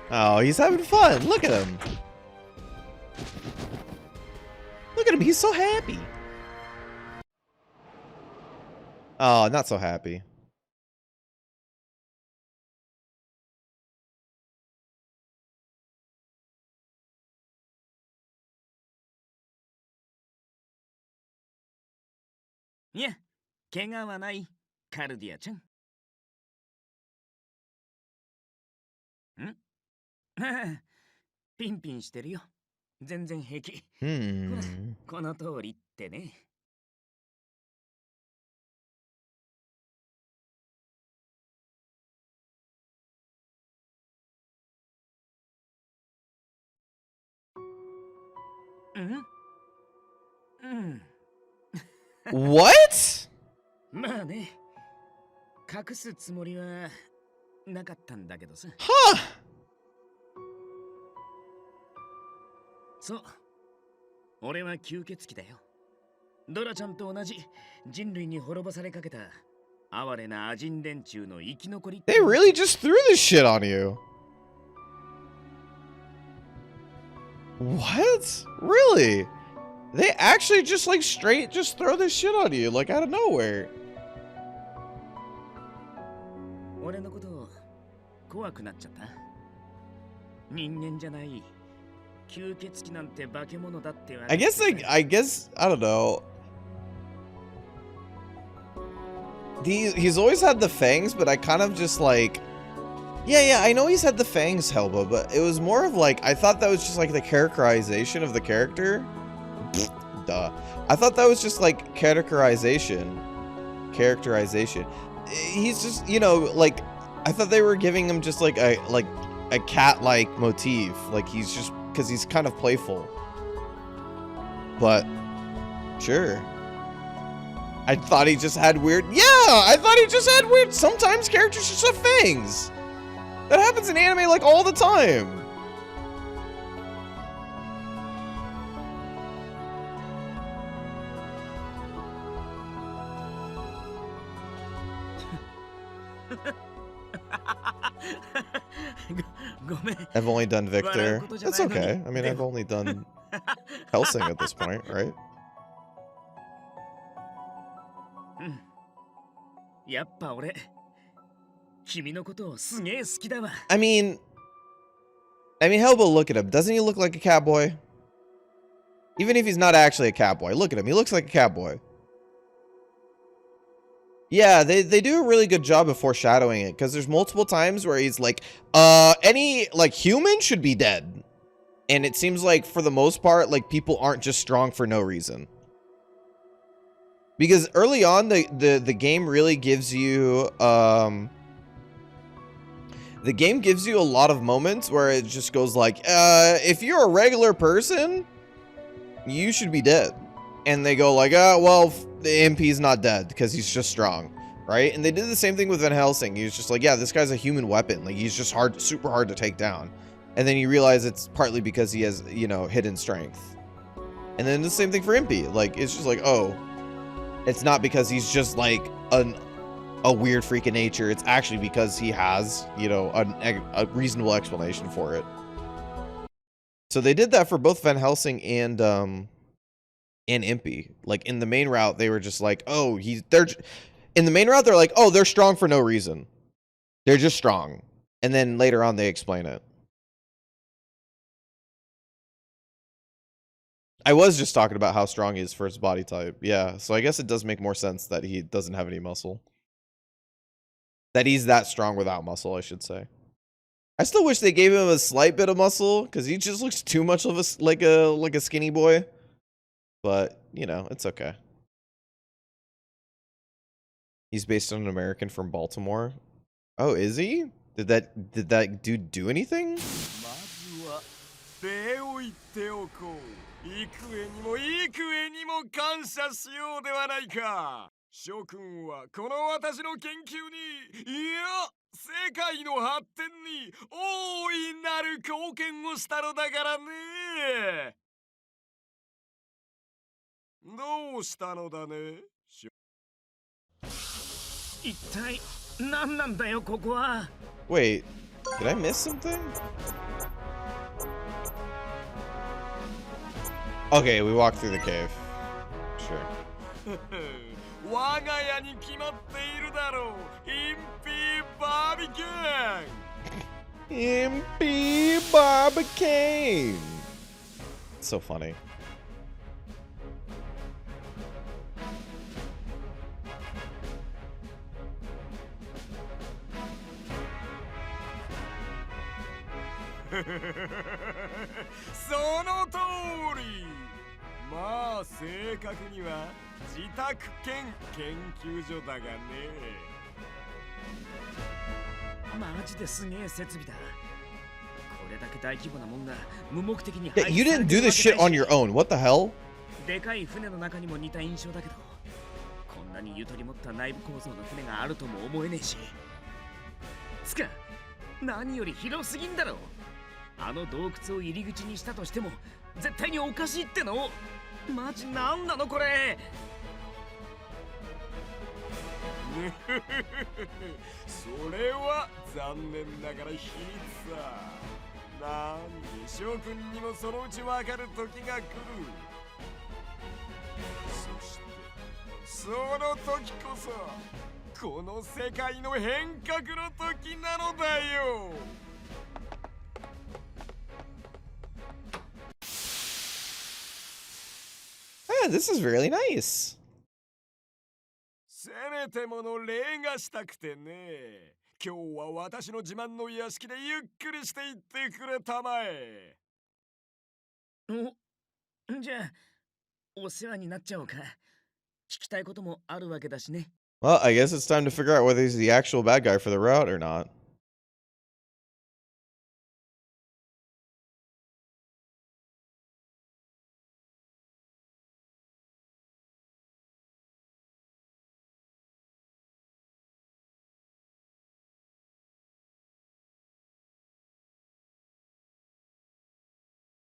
Oh, he's having fun. Look at him. Look at him. He's so happy. Oh, not so happy. Yeah, 怪我はない、カルディアちゃん。ん？ピンピンしてるよ。全然平気。ほら、この通りってね。うん。What? まあね、隠すつもりはなかったんだけどさ。Huh? そう。俺は吸血鬼だよ。ドラちゃんと同じ人類に滅ぼされかけた哀れなアジン連中の生き残り。They really just threw this shit on you. What? Really? They actually just like straight just throw this shit on you like out of nowhere. 俺のこと怖くなっちゃった。人間じゃない。吸血鬼なんて化け物だってわか I guess I don't know. He's always had the fangs, but I kind of just like, yeah, I know he's had the fangs, Helba, but it was more of like, I thought that was just like the characterization of the character. Duh. I thought that was just like characterization. He's just, you know, like, I thought they were giving him just like a cat-like motif. Like he's just, because he's kind of playful. But, sure. I thought he just had weird... Yeah! I thought he just had weird... Sometimes characters just have fangs. That happens in anime like all the time. I've only done Victor. That's okay. I mean, I've only done Helsing at this point, right? I mean, Helba, look at him. Doesn't he look like a catboy? Even if he's not actually a catboy, look at him. He looks like a catboy. Yeah, they do a really good job of foreshadowing it, because there's multiple times where he's like, any, like, human should be dead. And it seems like, for the most part, like, people aren't just strong for no reason. Because early on, the game really gives you, the game gives you a lot of moments where it just goes like, if you're a regular person, you should be dead. And they go like, well, the Impey's not dead because he's just strong, right? And they did the same thing with Van Helsing. He was just like, yeah, this guy's a human weapon. Like, he's just super hard to take down. And then you realize it's partly because he has, you know, hidden strength. And then the same thing for Impey. Like, it's just like, oh, it's not because he's just like a weird freak of nature. It's actually because he has, you know, a reasonable explanation for it. So they did that for both Van Helsing and Impey. Like, in the main route, they were just like, oh, in the main route, they're like, oh, they're strong for no reason. They're just strong. And then later on, they explain it. I was just talking about how strong he is for his body type. Yeah, so I guess it does make more sense that he doesn't have any muscle. That he's that strong without muscle, I should say. I still wish they gave him a slight bit of muscle, because he just looks too much of like a skinny boy. But, you know, it's okay. He's based on an American from Baltimore. Oh, is he? Did that dude do anything? 諸君はこの私の研究に、いや、世界の発展に大いなる貢献をしたのだからね。どうしたのだね。一体何なんだよここは。Wait, did I miss something? Okay, we walked through the cave. Sure. 我が家に決まっているだろう。インピーバーベキュー。Impey Barbicane. So funny. So その通り。まあ正確には自宅兼研究所だがね。マジですげえ設備だ。これだけ大規模なもんが無目的に Yeah, you didn't do this shit on your own. What the hell? でかい船の中にも似た印象だけど、なにゆとり持った内部構造の船があるとも思えねえし。つか、何より広すぎんだろ。あの洞窟を入り口にしたとしても絶対におかしいっての。マジなんなのこれ。それは残念ながら秘密さ。なに、翔くんにもそのうちわかる時が来る。そしてその時こそこの世界の変革の時なのだよ。Yeah, this is really nice. せめてもの礼がしたくてね。今日は私の自慢の屋敷でゆっくりしていってくれたまえ。お、じゃあお世話になっちゃおうか。聞きたいこともあるわけだしね。Well, I guess it's time to figure out whether he's the actual bad guy for the route or not.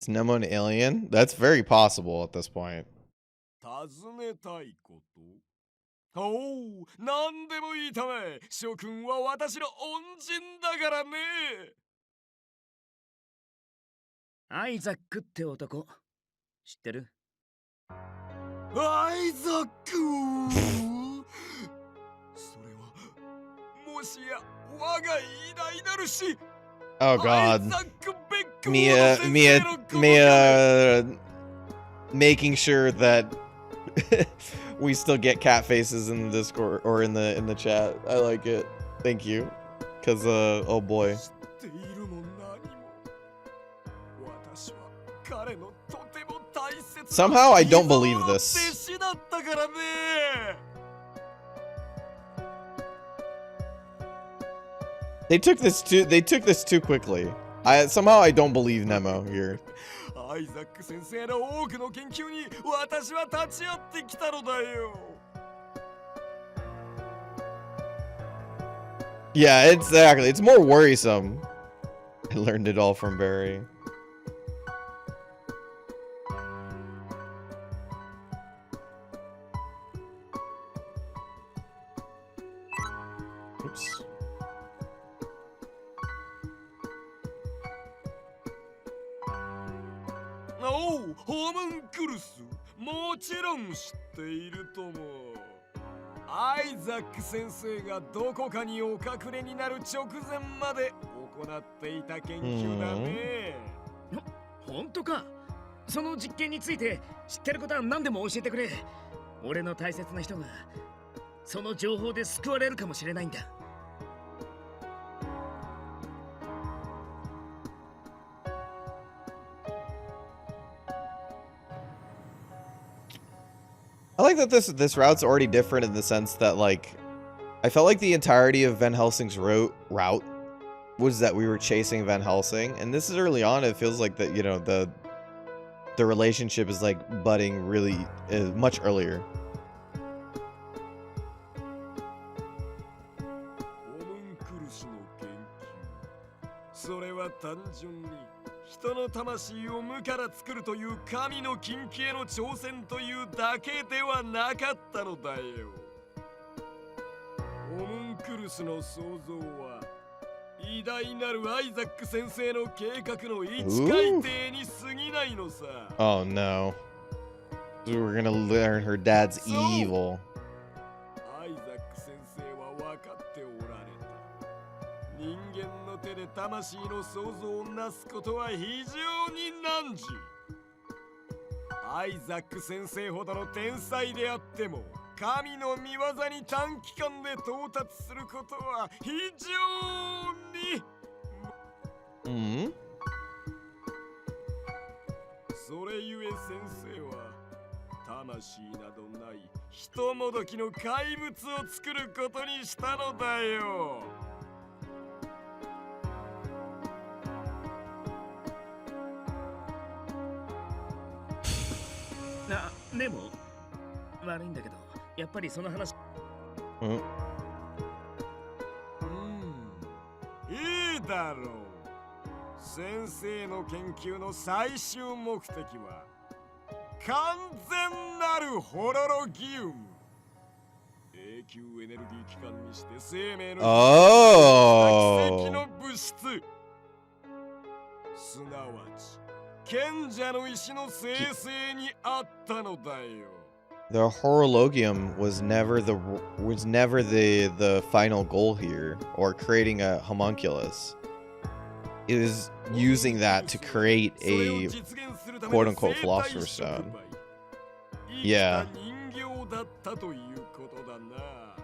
Is Nemo an alien? That's very possible at this point. 尋ねたいこと。おお、なんでもいいため。翔くんは私の恩人だからね。アイザックって男知ってる？アイザックそれはもしや我が偉大なる死。 Oh アイ god. ザックベック Mia making sure that we still get cat faces in the Discord or in the chat. I like it. Thank you. Cause oh boy. 知っているも何も。私は彼のとても大切な Somehow I don't believe 弟 this. 子だったからね。They took this too quickly. Somehow I don't believe Nemo here. アイザック先生の多くの研究に私は立ち会ってきたのだよ。Yeah, exactly. It's more worrisome. I learned it all from Barry. Oops. おう、ホムンクルス。もちろん知っているとも。アイザック先生がどこかにお隠れになる直前まで行っていた研究だね。本当か？その実験について知ってることは何でも教えてくれ。俺の大切な人がその情報で救われるかもしれないんだ。I like that this route's already different in the sense that, like, I felt like the entirety of Van Helsing's route was that we were chasing Van Helsing, and this is early on. It feels like that, you know, the relationship is like budding really much earlier. ホムンクルスの研究、それは単純に人の魂を無から作るという神の禁忌への挑戦というだけではなかったのだよ。ホムンクルスの創造は偉大なるアイザック先生の計画の一改定に過ぎないのさ。Oh no. We're gonna learn her dad's evil. アイザック先生は分かっておられた。人間の手で魂の創造をなすことは非常に難事。アイザック先生ほどの天才であっても神の御業に短期間で到達することは非常にそれゆえ先生は魂などない人もどきの怪物を作ることにしたのだよ。でも悪いんだけどやっぱりその話 Mm. いいだろう。先生の研究の最終目的は完全なるホロロギウム。永久エネルギー機関にして生命の奇跡の物質。すなわち賢者の石の生成にあったのだよ。The horologium was never the final goal here, or creating a homunculus. It was using that to create a quote-unquote philosopher's stone. Yeah.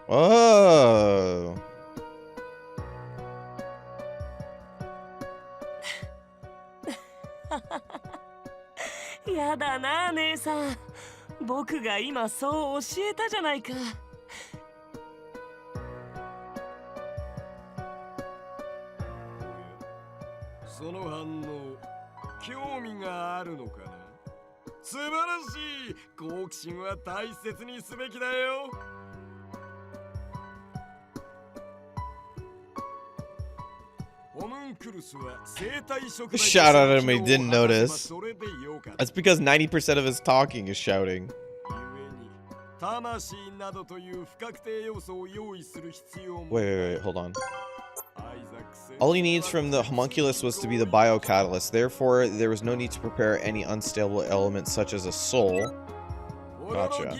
Oh. やだな姉さん。僕が今そう教えたじゃないか。その反応、興味があるのかな。素晴らしい。好奇心は大切にすべきだよ。Shout out at him, he didn't notice. That's because 90% of his talking is shouting. Wait, hold on. All he needs from the homunculus was to be the biocatalyst. Therefore, there was no need to prepare any unstable elements such as a soul. Gotcha.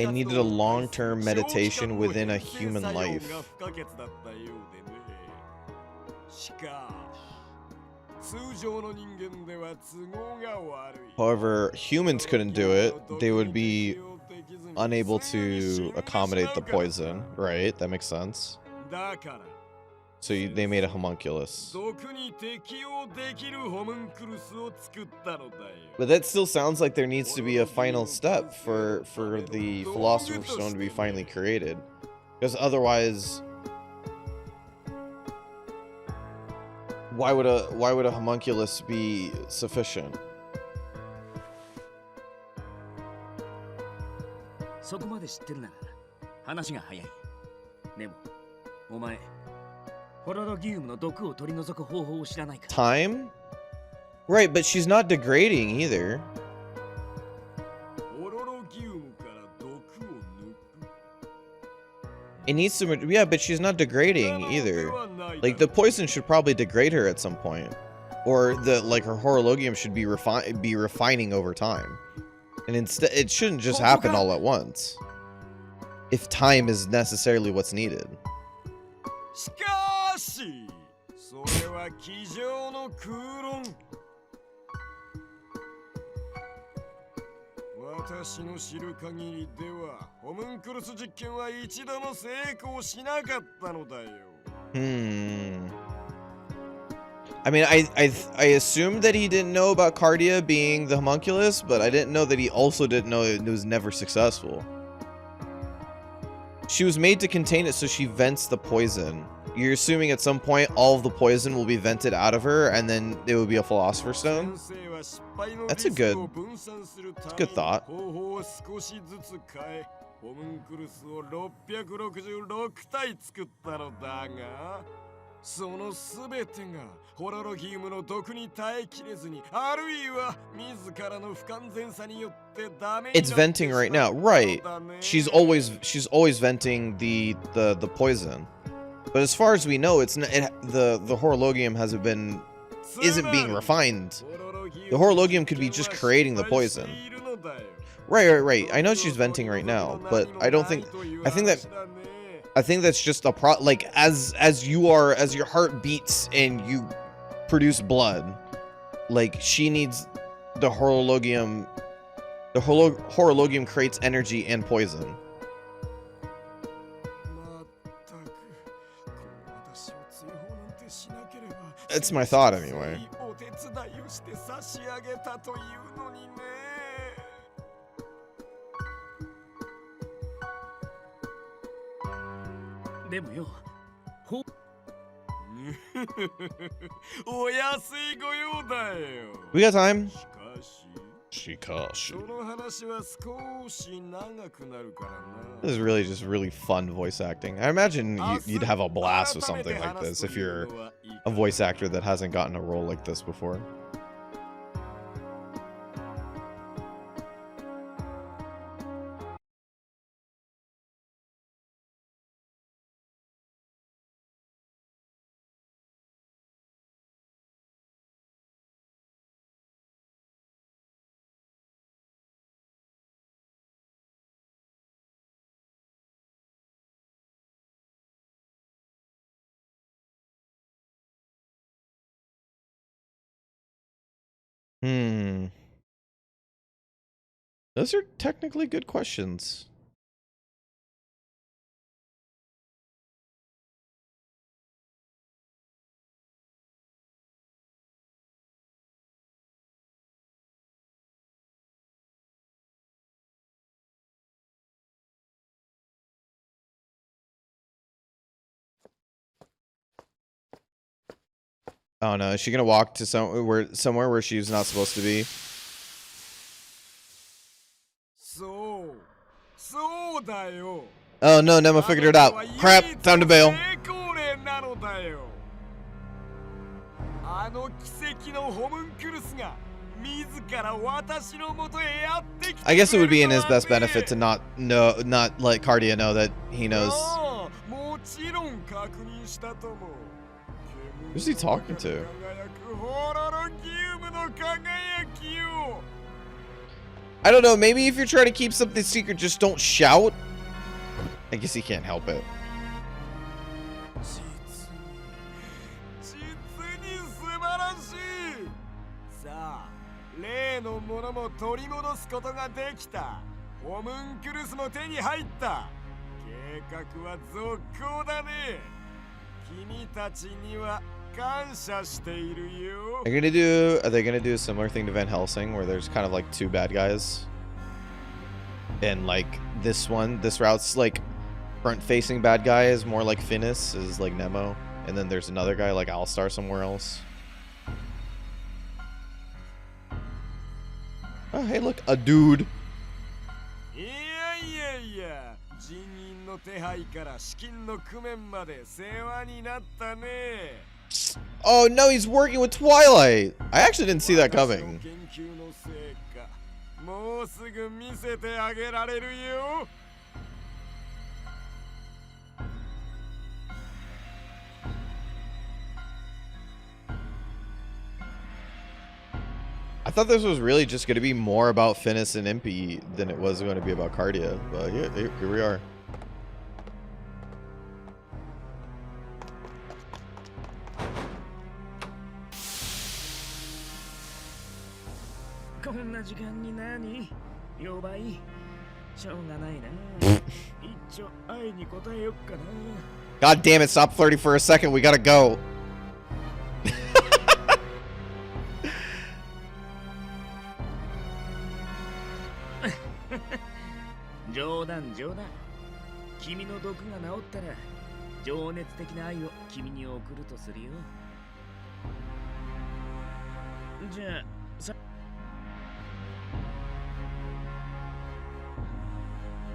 It needed a long-term meditation within a human life. However, humans couldn't do it. They would be unable to accommodate the poison, right? That makes sense. So they made a homunculus. But that still sounds like there needs to be a final step for the Philosopher's Stone to be finally created. Because otherwise, why would a homunculus be sufficient? そこまで知ってるなら話が早い。でもお前 Time? Right, but she's not degrading either. It needs to, yeah, but she's not degrading either. Like, the poison should probably degrade her at some point. Or her horologium should be refining over time. And instead, it shouldn't just happen all at once. If time is necessarily what's needed. それは机上の空論。私の知る限りではホムンクルス実験は一度も成功しなかったのだよ。I mean, I assumed that he didn't know about Cardia being the homunculus, but I didn't know that he also didn't know it was never successful. She was made to contain it, so she vents the poison. You're assuming at some point all of the poison will be vented out of her, and then it will be a Philosopher's Stone? That's a good thought. そのすべてがホロロギウムの毒に耐えきれずに、あるいは自らの不完全さによってダメになってしまった。 It's venting right now, right? She's always venting the poison. But as far as we know, it's not, the horologium isn't being refined. The horologium could be just creating the poison. Right. I know she's venting right now, but I think that's just a as your heart beats and you produce blood, like she needs the horologium. The horologium creates energy and poison. It's my thought anyway. でもよ、お安いご用だよ。 We got time. しかし Shikashi. その話は少し長くなるからな。 This is really just really fun voice acting. I imagine you'd have a blast with something like this if you're a voice actor that hasn't gotten a role like this before. Those are technically good questions. Oh no, is she gonna walk to somewhere where she's not supposed to be? そうだよ。 Oh no, Nema figured it out. Crap, time to bail. 成功例なのだよ。あの奇跡のホムンクルスが自ら私の元へやってきて I guess it would be in his best benefit to not let Cardia know that he knows. もちろん確認したとも。 Who's he talking to? I don't know, maybe if you're trying to keep something secret, just don't shout. I guess he can't help it. 実に素晴らしい。さあ、例のものも取り戻すことができた。ホムンクルスも手に入った。計画は続行だね。君たちには感謝しているよ。 Are they gonna do a similar thing to Van Helsing where there's kind of like two bad guys? And like this route's like front-facing bad guy is more like Finis, is like Nemo, and then there's another guy like Alistar somewhere else. Oh, hey, look, a dude. いや、人員の手配から資金の工面まで世話になったね。 Oh no, he's working with Twilight. I actually didn't see that coming. 研究の成果、もうすぐ見せてあげられるよ。 I thought this was really just going to be more about Finis and Impey than it was going to be about Cardia, but yeah, here we are. God damn it, stop flirting for a second, we gotta go. 冗談。君の毒が治ったら情熱的な愛を君に送るとするよ。じゃあさ、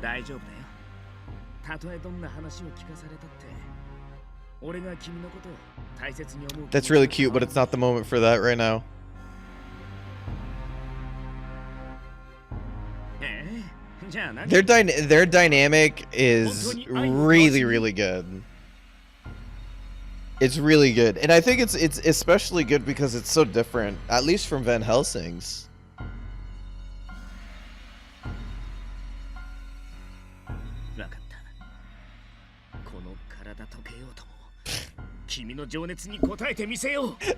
大丈夫だよ。たとえどんな話を聞かされたって、俺が君のことを大切に思う。 That's really cute, but it's not the moment for that right now. Their dynamic is really good. It's really good, and I think it's especially good because it's so different, at least from Van Helsing's.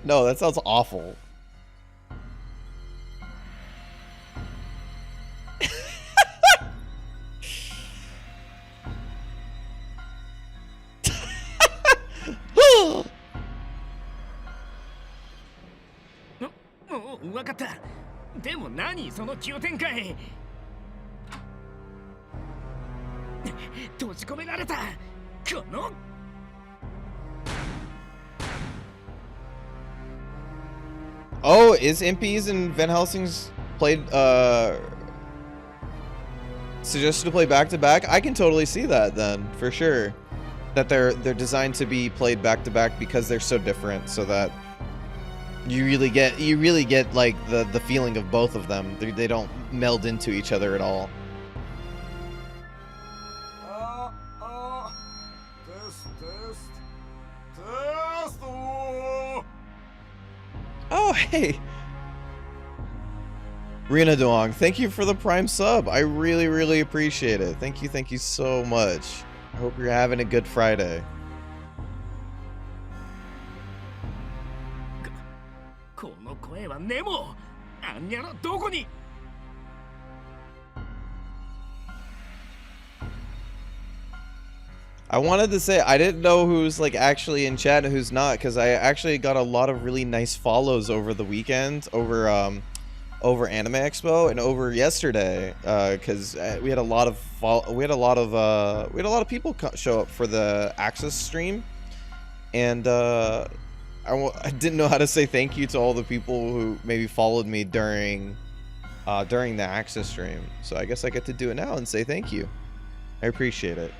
No, that sounds awful. Oh, is Impey's and Van Helsing's played suggested to play back to back, I can totally see that then for sure. That they're designed to be played back to back because they're so different, so that you really get like the feeling of both of them. They don't meld into each other at all. Oh, hey. Rina Duong, thank you for the Prime sub. I really appreciate it. Thank you so much. I hope you're having a good Friday. I wanted to say I didn't know who's like actually in chat and who's not, because I actually got a lot of really nice follows over the weekend, over Anime Expo and over yesterday, because we had a lot of people show up for the Access stream, and I didn't know how to say thank you to all the people who maybe followed me during the Access stream. So I guess I get to do it now and say thank you. I appreciate it.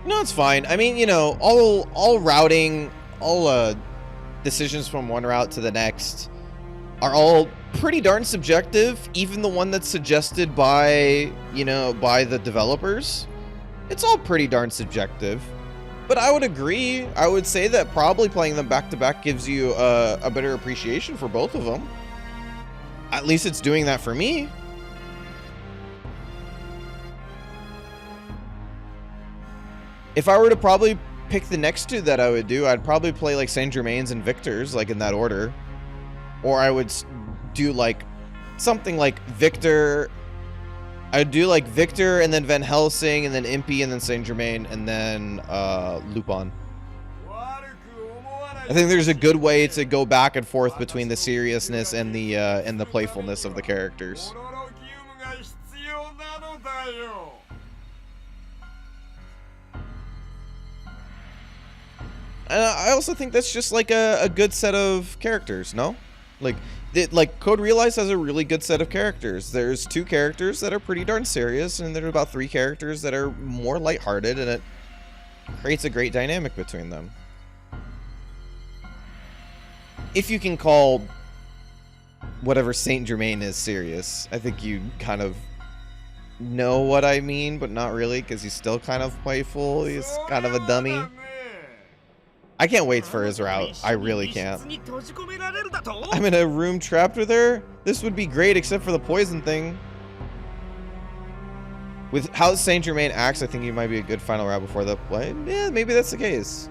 No, it's fine. I mean, you know, all routing, all decisions from one route to the next are all pretty darn subjective. Even the one that's suggested by, you know, by the developers, it's all pretty darn subjective. But I would agree. I would say that probably playing them back to back gives you a better appreciation for both of them. At least it's doing that for me. If I were to probably pick the next two that I would do, I'd probably play like Saint Germain's and Victor's, like in that order. Or I would do like something like Victor. I'd do like Victor and then Van Helsing and then Impey and then Saint Germain and then Lupin. I think there's a good way to go back and forth between the seriousness and the playfulness of the characters. And I also think that's just like a good set of characters, no? Like Code Realize has a really good set of characters. There's 2 characters that are pretty darn serious, and there are about 3 characters that are more lighthearted, and it creates a great dynamic between them. If you can call whatever Saint Germain is serious, I think you kind of know what I mean, but not really, because he's still kind of playful. He's kind of a dummy. I can't wait for his route. I really can't. I'm in a room trapped with her? This would be great, except for the poison thing. With how Saint Germain acts, I think he might be a good final route before the play. Yeah, maybe that's the case.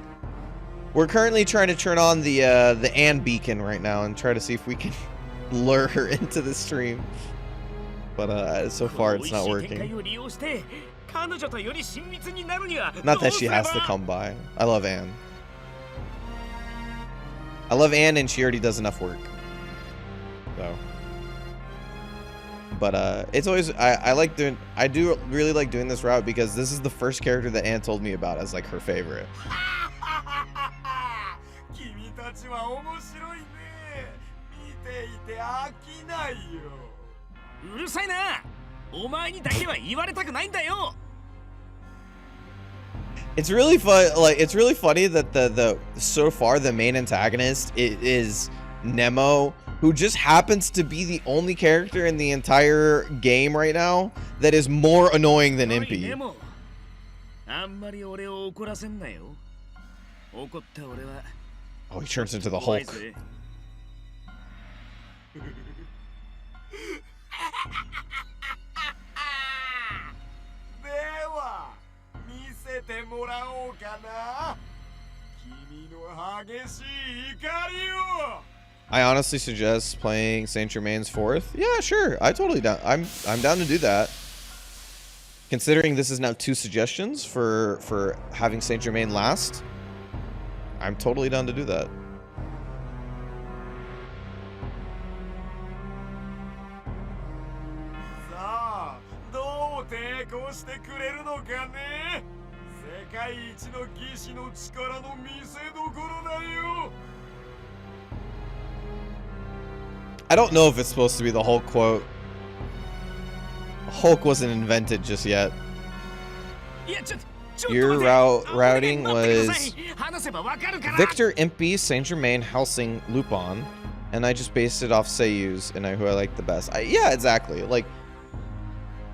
We're currently trying to turn on the Anne beacon right now and try to see if we can lure her into the stream. But so far it's not working. Not that she has to come by. I love Anne. I love Anne, and she already does enough work. So, but it's always I do really like doing this route because this is the first character that Anne told me about as like her favorite. It's really fun. Like, it's really funny that the so far the main antagonist is Nemo, who just happens to be the only character in the entire game right now that is more annoying than Impey. Oh, he turns into the Hulk. I honestly suggest playing Saint Germain's 4th. Yeah, sure. I'm down to do that. Considering this is now 2 suggestions for having Saint Germain last, I'm totally down to do that. こうしてくれるのかね。世界一の騎士の力の見せどころだよ。 I don't know if it's supposed to be the Hulk quote. Hulk wasn't invented just yet. Your routing was Victor, Impey, Saint Germain, Helsing, Lupin, and I just based it off Seiyus and who I like the best. Yeah, exactly. Like,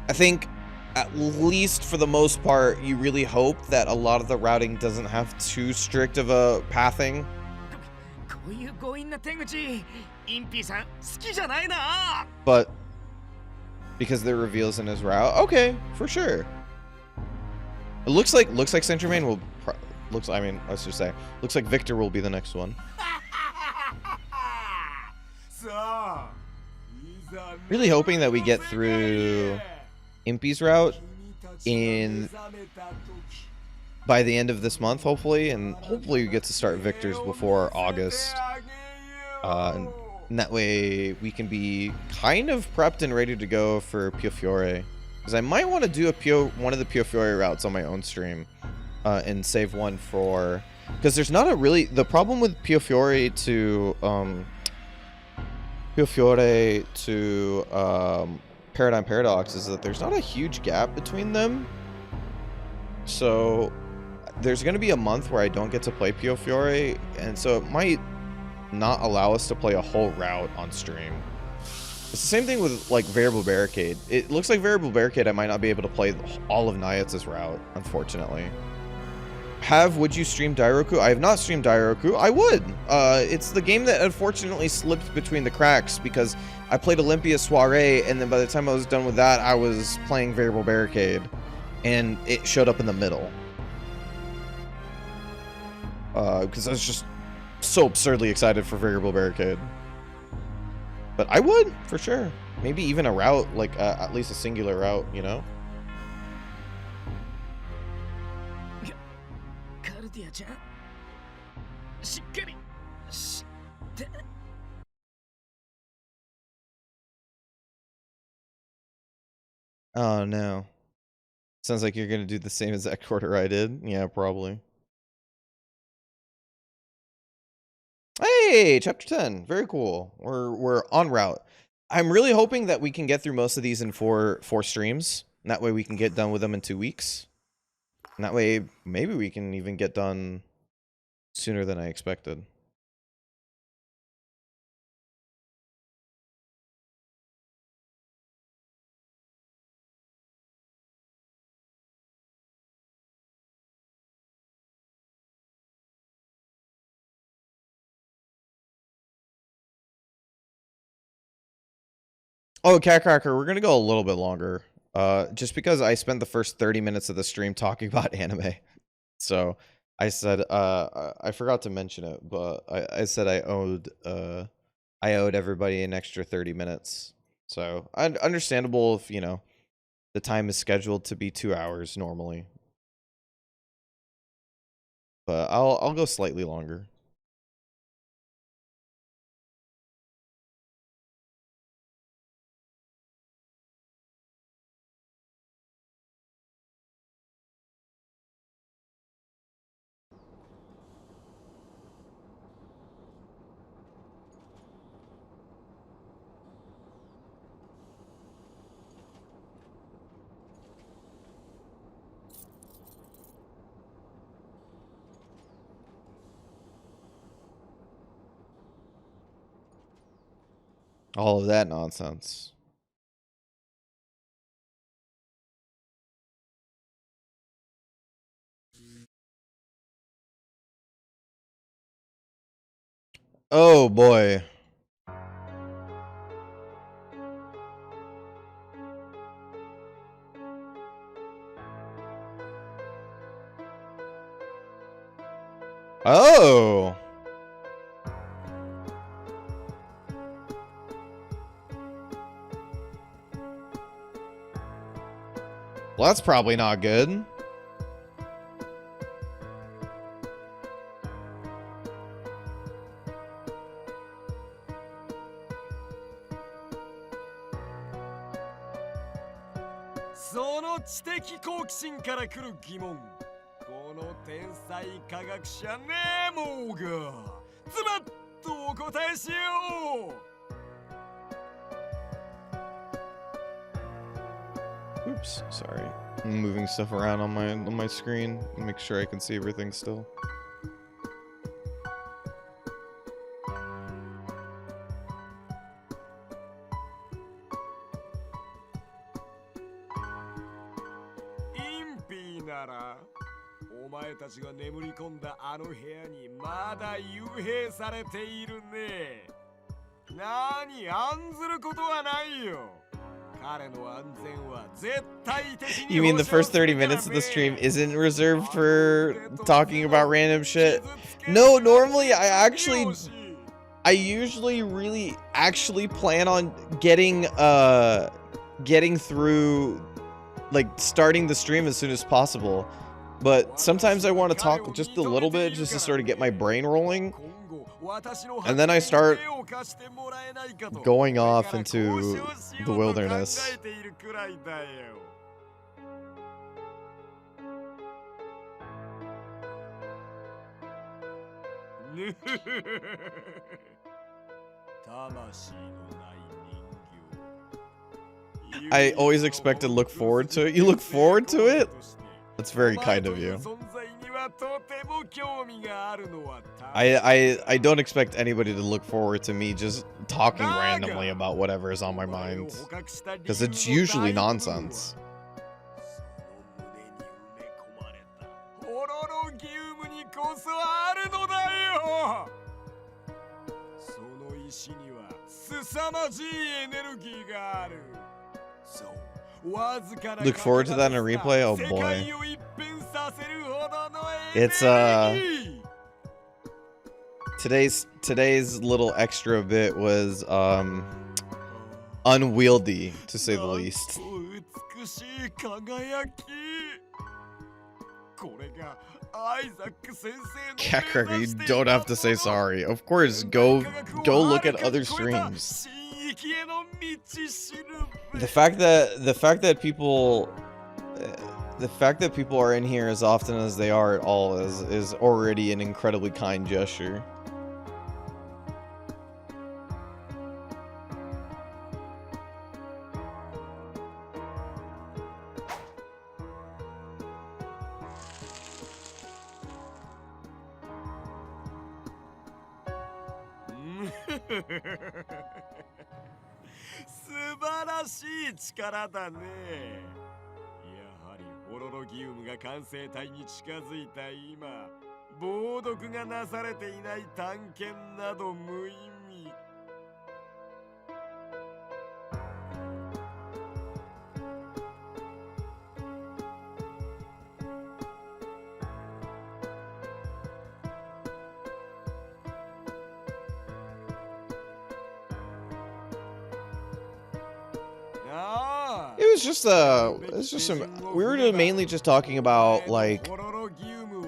I think at least for the most part, you really hope that a lot of the routing doesn't have too strict of a pathing. But because there are reveals in his route, okay, for sure. It looks like Saint Germain will I mean, let's just say looks like Victor will be the next one. Really hoping that we get through Impey's route by the end of this month, hopefully, and hopefully we get to start Victor's before August. And that way we can be kind of prepped and ready to go for Pio Fiore. Because I might want to do one of the Pio Fiore routes on my own stream and save one for... Because there's not a really... The problem with Pio Fiore to Paradigm Paradox is that there's not a huge gap between them. So there's going to be a month where I don't get to play Pio Fiore, and so it might not allow us to play a whole route on stream. It's the same thing with like Variable Barricade. It looks like Variable Barricade I might not be able to play all of Nyatz's route, unfortunately. Would you stream Dairoku? I have not streamed Dairoku. I would. It's the game that unfortunately slipped between the cracks because I played Olympia Soiree, and then by the time I was done with that, I was playing Variable Barricade, and it showed up in the middle. Because I was just so absurdly excited for Variable Barricade. But I would, for sure. Maybe even a route, like at least a singular route, you know? Oh no. Sounds like you're gonna do the same exact quarter I did. Yeah, probably. Hey, chapter 10. Very cool. We're en route. I'm really hoping that we can get through most of these in four streams. And that way we can get done with them in 2 weeks. And that way maybe we can even get done sooner than I expected. Oh, Cat Cracker, we're gonna go a little bit longer. Just because I spent the first 30 minutes of the stream talking about anime. So I said I forgot to mention it, but I said I owed everybody an extra 30 minutes. So understandable if, you know, the time is scheduled to be 2 hours normally. But I'll go slightly longer. All of that nonsense. Oh boy. Oh. Well, that's probably not good. その知的好奇心から来る疑問。この天才科学者ネモがズバッとお答えしよう。Oops, sorry. I'm moving stuff around on my screen and make sure I can see everything still. Impey ならお前たちが眠り込んだあの部屋にまだ幽閉されているね。何案ずることはないよ。You mean the first 30 minutes of the stream isn't reserved for talking about random shit? No, normally I usually really actually plan on getting through, like, starting the stream as soon as possible. But sometimes I want to talk just a little bit just to sort of get my brain rolling. And then I start going off into the wilderness. I always expect to look forward to it. You look forward to it? That's very kind of you. I don't expect anybody to look forward to me just talking randomly about whatever is on my mind, because it's usually nonsense. Look forward to that in a replay? Oh boy. It's today's little extra bit was unwieldy, to say the least. Catcracker, you don't have to say sorry. Of course, go look at other streams. The fact that people are in here as often as they are at all is already an incredibly kind gesture. We were mainly just talking about, like,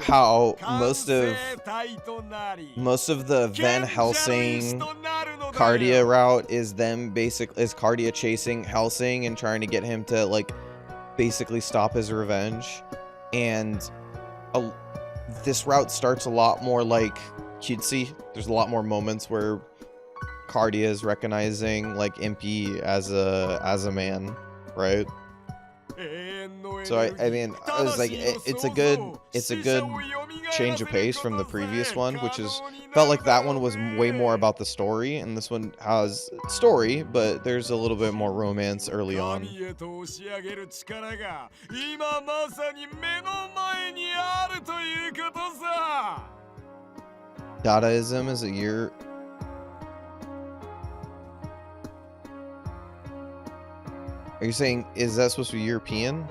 how most of the Van Helsing Cardia route is Cardia chasing Helsing and trying to get him to, like, basically stop his revenge. And this route starts a lot more like cutesy. There's a lot more moments where Cardia is recognizing, like, Impey as a man, right? So I mean, I was like, it's a good change of pace from the previous one, which is felt like that one was way more about the story, and this one has story, but there's a little bit more romance early on. Dadaism is a year. Are you saying, is that supposed to be European?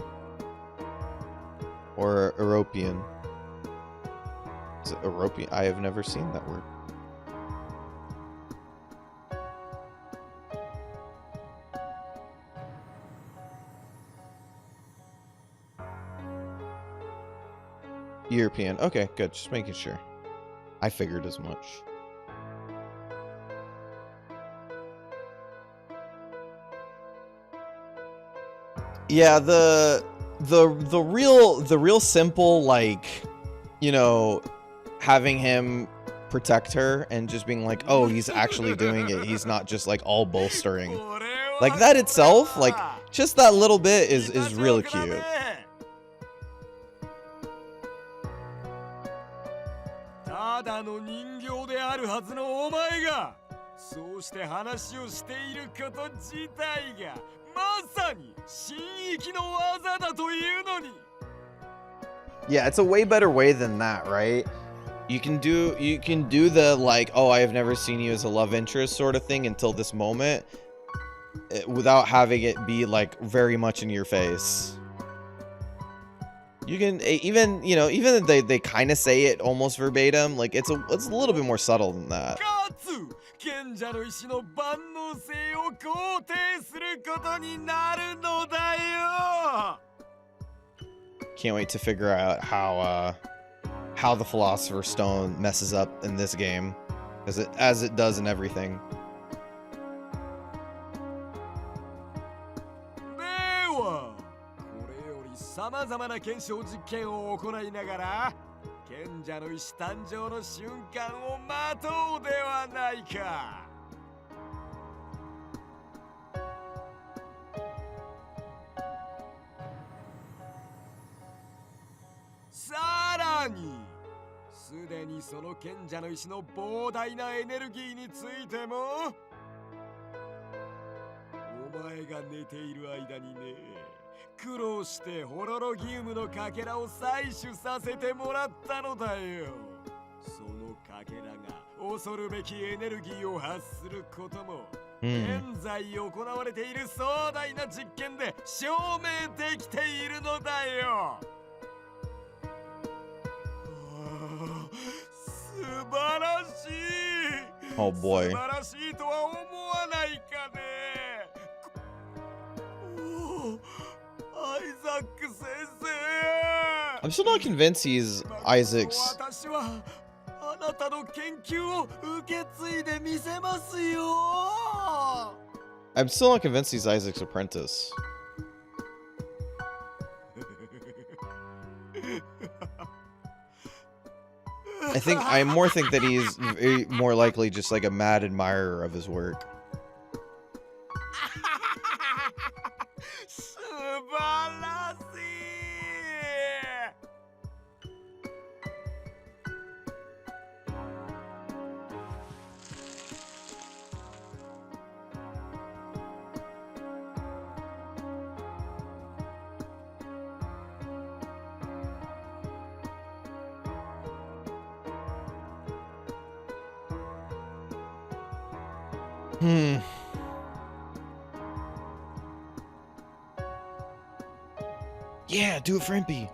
Or European? Is it European? I have never seen that word. European. Okay, good. Just making sure. I figured as much. Yeah, the real simple, like, you know, having him protect her and just being like, oh, he's actually doing it. He's not just like all bolstering. Like that itself, like just that little bit is really cute. ただの人形であるはずのお前がそうして話をしていること自体がまさに神域の技だというのに Yeah, it's a way better way than that, right? You can do the like, oh, I have never seen you as a love interest sort of thing until this moment without having it be like very much in your face. You can even, you know, even if they kind of say it almost verbatim, like it's a little bit more subtle than that. 賢者の石の万能性を肯定することになるのだよ Can't wait to figure out how the Philosopher's Stone messes up in this game, as it does in everything. ではこれより様々な検証実験を行いながら賢者の石誕生の瞬間を待とうではないかさらにすでにその賢者の石の膨大なエネルギーについてもお前が寝ている間にね苦労してホロロギウムのかけらを採取させてもらったのだよそのかけらが恐るべきエネルギーを発することも、現在行われている壮大な実験で証明できているのだよ素晴らしい Oh boy. 素晴らしいとは思わないかね I'm still not convinced he's Isaac's. I'm still not convinced he's Isaac's apprentice. I more think that he's more likely just like a mad admirer of his work. Yeah, do it for Impey.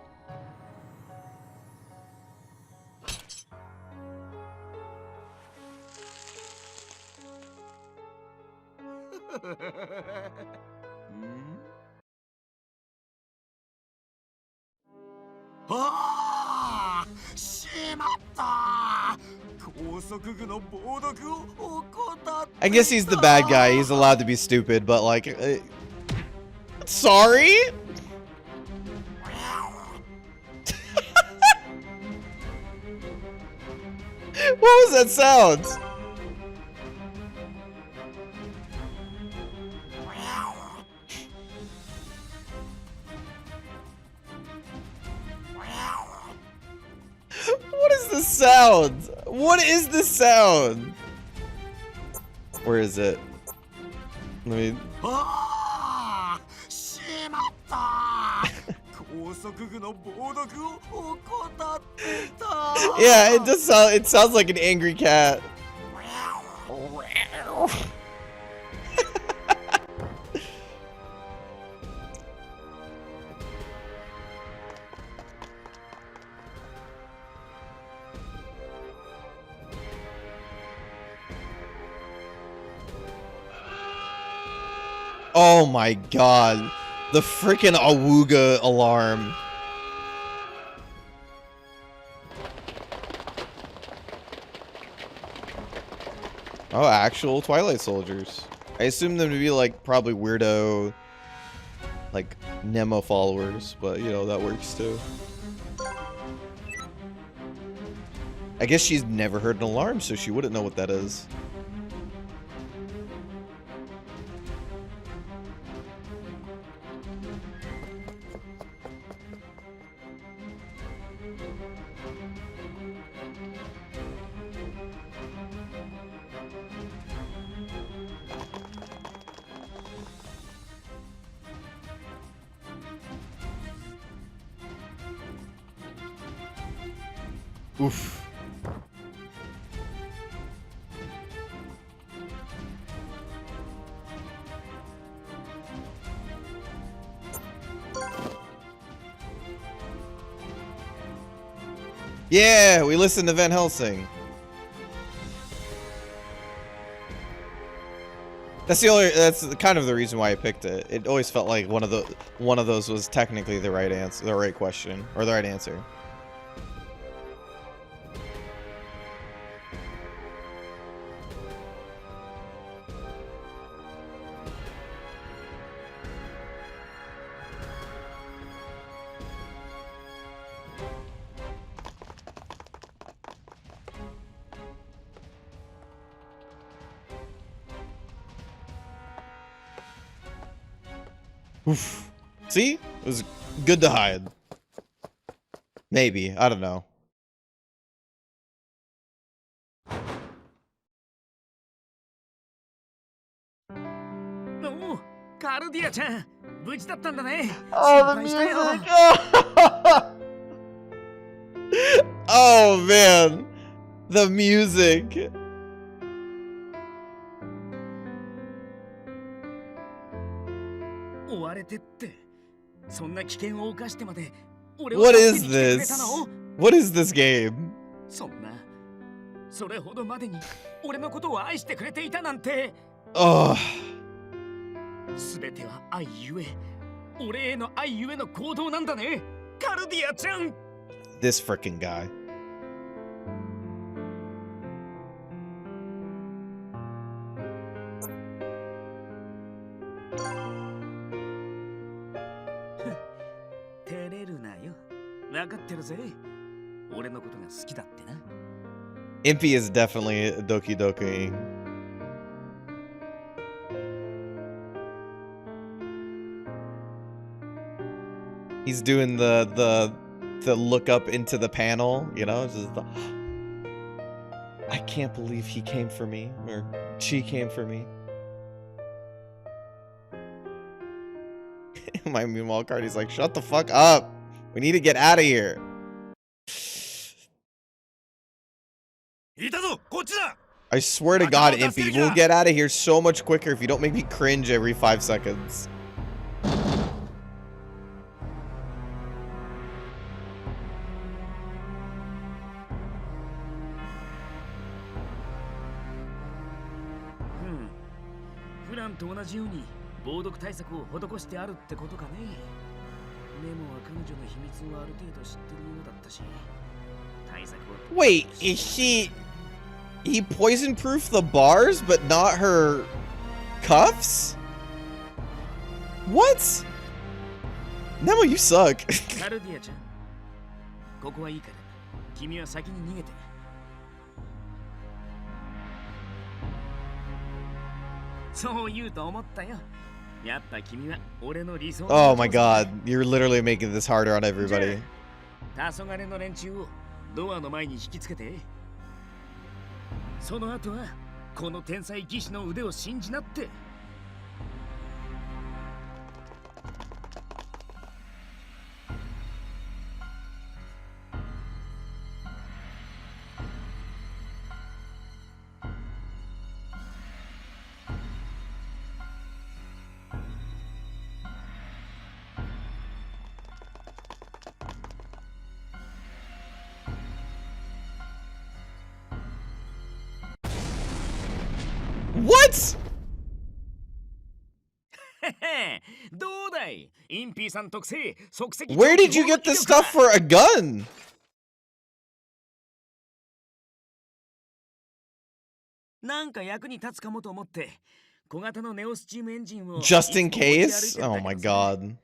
I guess he's the bad guy. He's allowed to be stupid, but like, sorry? What was that sound? What is this sound? What is this sound? Where is it? Let me... Yeah, it does sound, it sounds like an angry cat. Oh my god. The freaking Awooga alarm. Oh, actual Twilight soldiers. I assume them to be like probably weirdo like Nemo followers, but you know, that works too. I guess she's never heard an alarm, so she wouldn't know what that is. Oof. Yeah, we listened to Van Helsing. That's kind of the reason why I picked it. It always felt like one of those was technically the right answer, the right question, or the right answer. Oof. See? It was good to hide. Maybe. I don't know. Oh, カルディアちゃん、無事だったんだね。 Oh, the music! Oh, man! The music! 追われてって、そんな危険を冒してまで俺を What 助け is に来てくれたの？ this? What is this game? そんな、それほどまでに俺のことを愛してくれていたなんて。 Oh. すべては愛ゆえ、俺への愛ゆえの行動なんだね、カルディアちゃん。 This freaking guy. 照れるなよ。分かってるぜ。俺のことが好きだってな。 Impey is definitely Doki Doki. He's doing the look up into the panel, you know, just the I can't believe he came for me, or she came for me. My meanwhile Cardi's like, shut the fuck up. We need to get out of here. I swear to God, Impey, we'll get out of here so much quicker if you don't make me cringe every 5 seconds. Wait, is he poison-proofed the bars, but not her cuffs? What? Nemo, you suck. カルディアちゃん、ここはいいから、君は先に逃げて。そう言うと思ったよ。やっぱ君は俺の理想。 Oh my god, you're literally making this harder on everybody. 黄昏の連中をドアの前に引きつけて。その後はこの天才技師の腕を信じなって。 What? どうだい、インピーさん特製即席。 Where did you get this stuff for a gun? なんか役に立つかもと思って、小型のネオスチームエンジンを Just in case? Oh my god.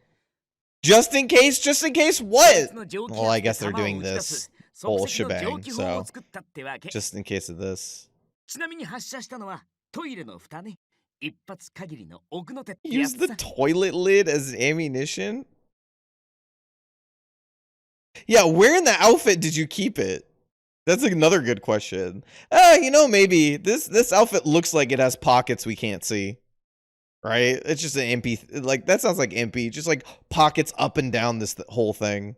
Just in case what? Well, I guess they're doing this whole shebang, so just in case of this. ちなみに発射したのはトイレの蓋ね。一発限りの奥の手ってや Use つ the さ。 toilet lid as ammunition? Yeah, where in the outfit did you keep it? That's another good question. You know, maybe this outfit looks like it has pockets we can't see. Right? It's just an Impey, like that sounds like Impey, just like pockets up and down this whole thing.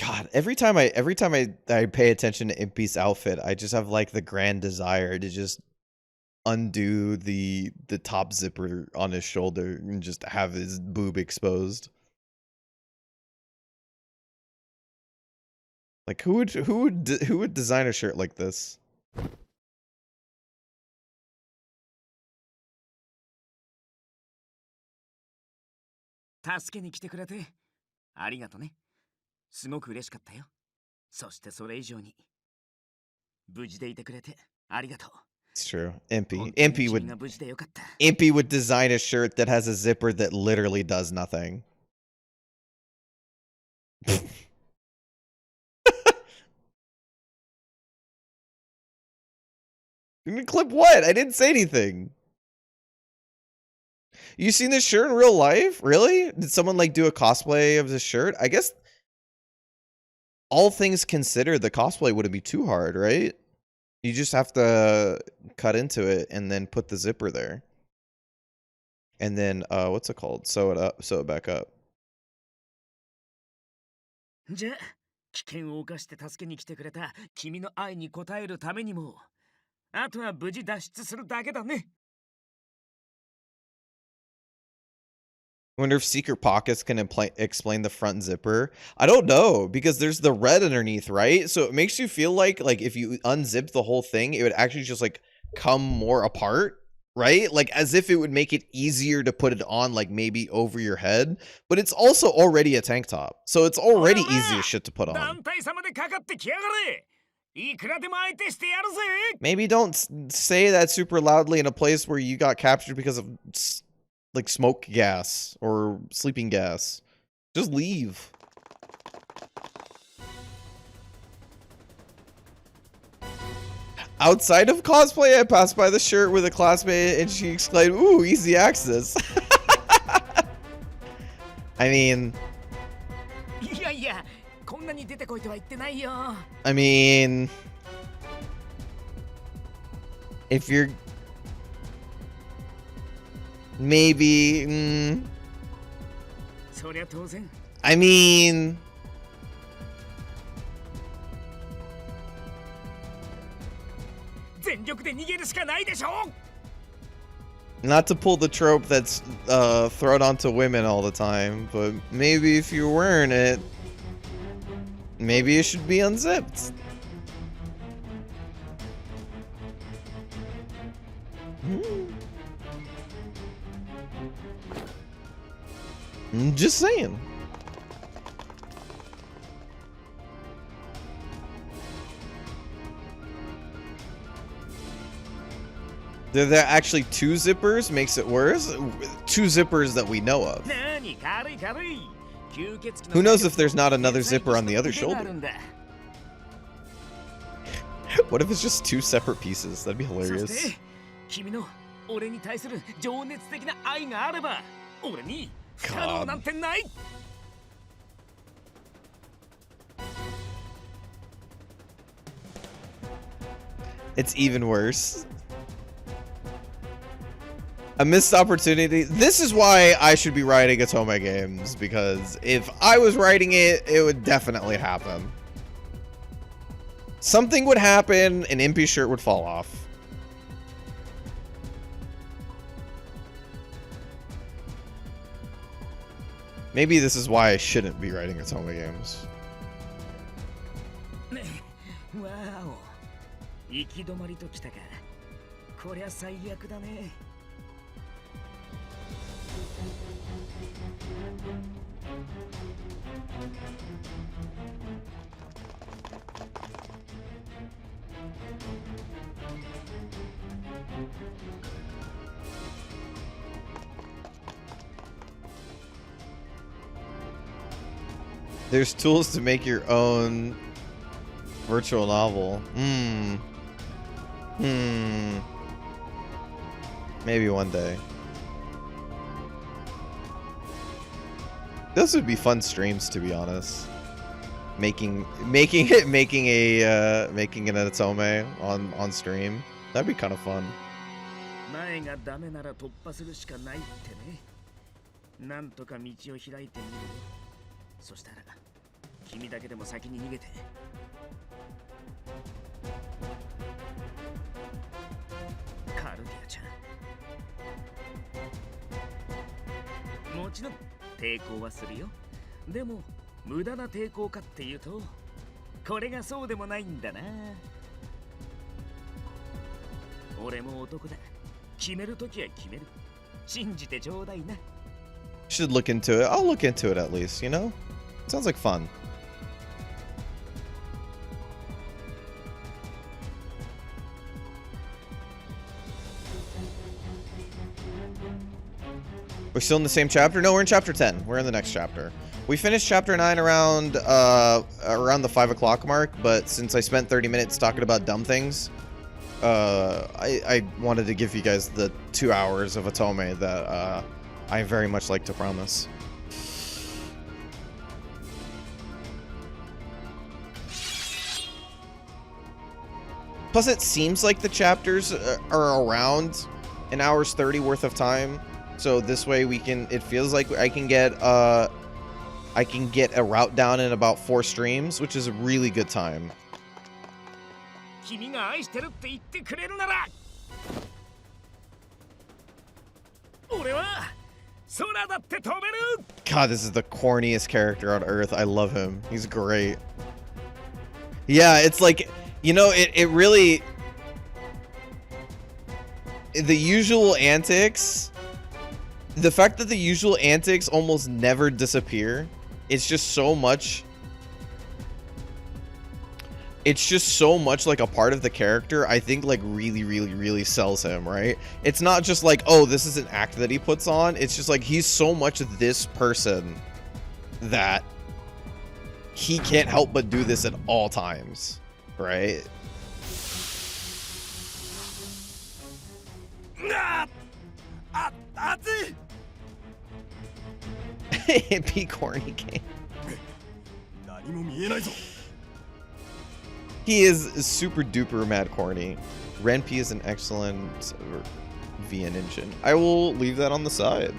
God, every time I pay attention to Impey's outfit, I just have like the grand desire to just undo the top zipper on his shoulder and just have his boob exposed. Like who would design a shirt like this? 助けに来てくれてありがとね。すごく嬉しかったよ。そしてそれ以上に無事でいてくれてありがとう。 It's true. Impey would design a shirt that has a zipper that literally does nothing. You gonna clip what? I didn't say anything. You seen this shirt in real life? Really? Did someone like do a cosplay of this shirt? I guess all things considered, the cosplay wouldn't be too hard, right? You just have to cut into it and then put the zipper there. And then what's it called? Sew it back up. じゃあ危険を冒して助けに来てくれた君の愛に応えるためにもあとは無事脱出するだけだね。 I wonder if secret pockets can explain the front zipper. I don't know, because there's the red underneath, right? So it makes you feel like if you unzip the whole thing, it would actually just like come more apart, right? Like as if it would make it easier to put it on, like maybe over your head. But it's also already a tank top, so it's already easy as shit to put on. Maybe don't say that super loudly in a place where you got captured because of like smoke gas or sleeping gas. Just leave. Outside of cosplay, I passed by the shirt with a classmate and she exclaimed, "Ooh, easy access." I mean, if you're maybe I mean not to pull the trope that's thrown onto women all the time, but maybe if you're wearing it, maybe it should be unzipped. I'm just saying. There are actually two zippers, makes it worse. Two zippers that we know of. Who knows if there's not another zipper on the other shoulder? What if it's just two separate pieces? That'd be hilarious. God. It's even worse. A missed opportunity. This is why I should be writing Atome games, because if I was writing it, it would definitely happen. Something would happen, an Impey shirt would fall off. Maybe this is why I shouldn't be writing Atome games. Wow. 行き止まりときたか。こりゃ最悪だね。There's tools to make your own virtual novel. Maybe one day. Those would be fun streams, to be honest. Making an otome on stream. That'd be kind of fun. 前がダメなら突破するしかないってね。なんとか道を開いてみる。そしたら君だけでも先に逃げて。カルディアちゃん。もちろん抵抗はするよ。でも無駄な抵抗かっていうと、これがそうでもないんだな。俺も男だ。決めるときは決める。信じてちょうだいな。Should look into it. I'll look into it at least, you know? Sounds like fun. We're still in the same chapter? No, we're in chapter 10. We're in the next chapter. We finished chapter 9 around the 5 o'clock mark, but since I spent 30 minutes talking about dumb things, I wanted to give you guys the 2 hours of Otome that I very much like to promise. Plus, it seems like the chapters are around an hour's 30 worth of time, so this way we can. It feels like I can get a route down in about 4 streams, which is a really good time. 君が愛してるって言ってくれるなら、俺は空だって飛べる。 God, this is the corniest character on Earth. I love him. He's great. Yeah, it's like, you know, it really, the usual antics, the fact that the usual antics almost never disappear, it's just so much. It's just so much like a part of the character, I think, like really sells him, right? It's not just like, oh, this is an act that he puts on. It's just like he's so much this person that he can't help but do this at all times, right? Impey corny game. He is super duper mad corny. Renpy is an excellent VN engine. I will leave that on the side.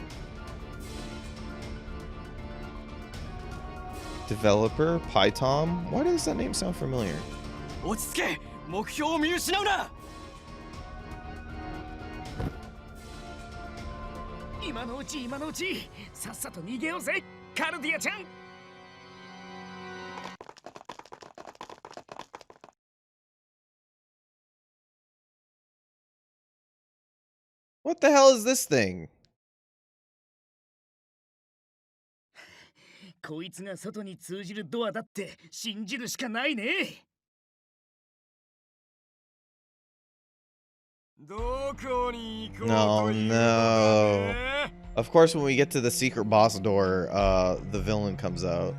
Developer, PyTom. Why does that name sound familiar? 落ち着け、目標を見失うな。今のうちさっさと逃げようぜ、カルディアちゃん。What the hell is this thing? こいつが外に通じるドアだって信じるしかないね。どこに行こう No, というの no. だね。 Of course, when we get to the secret boss door, the villain comes out.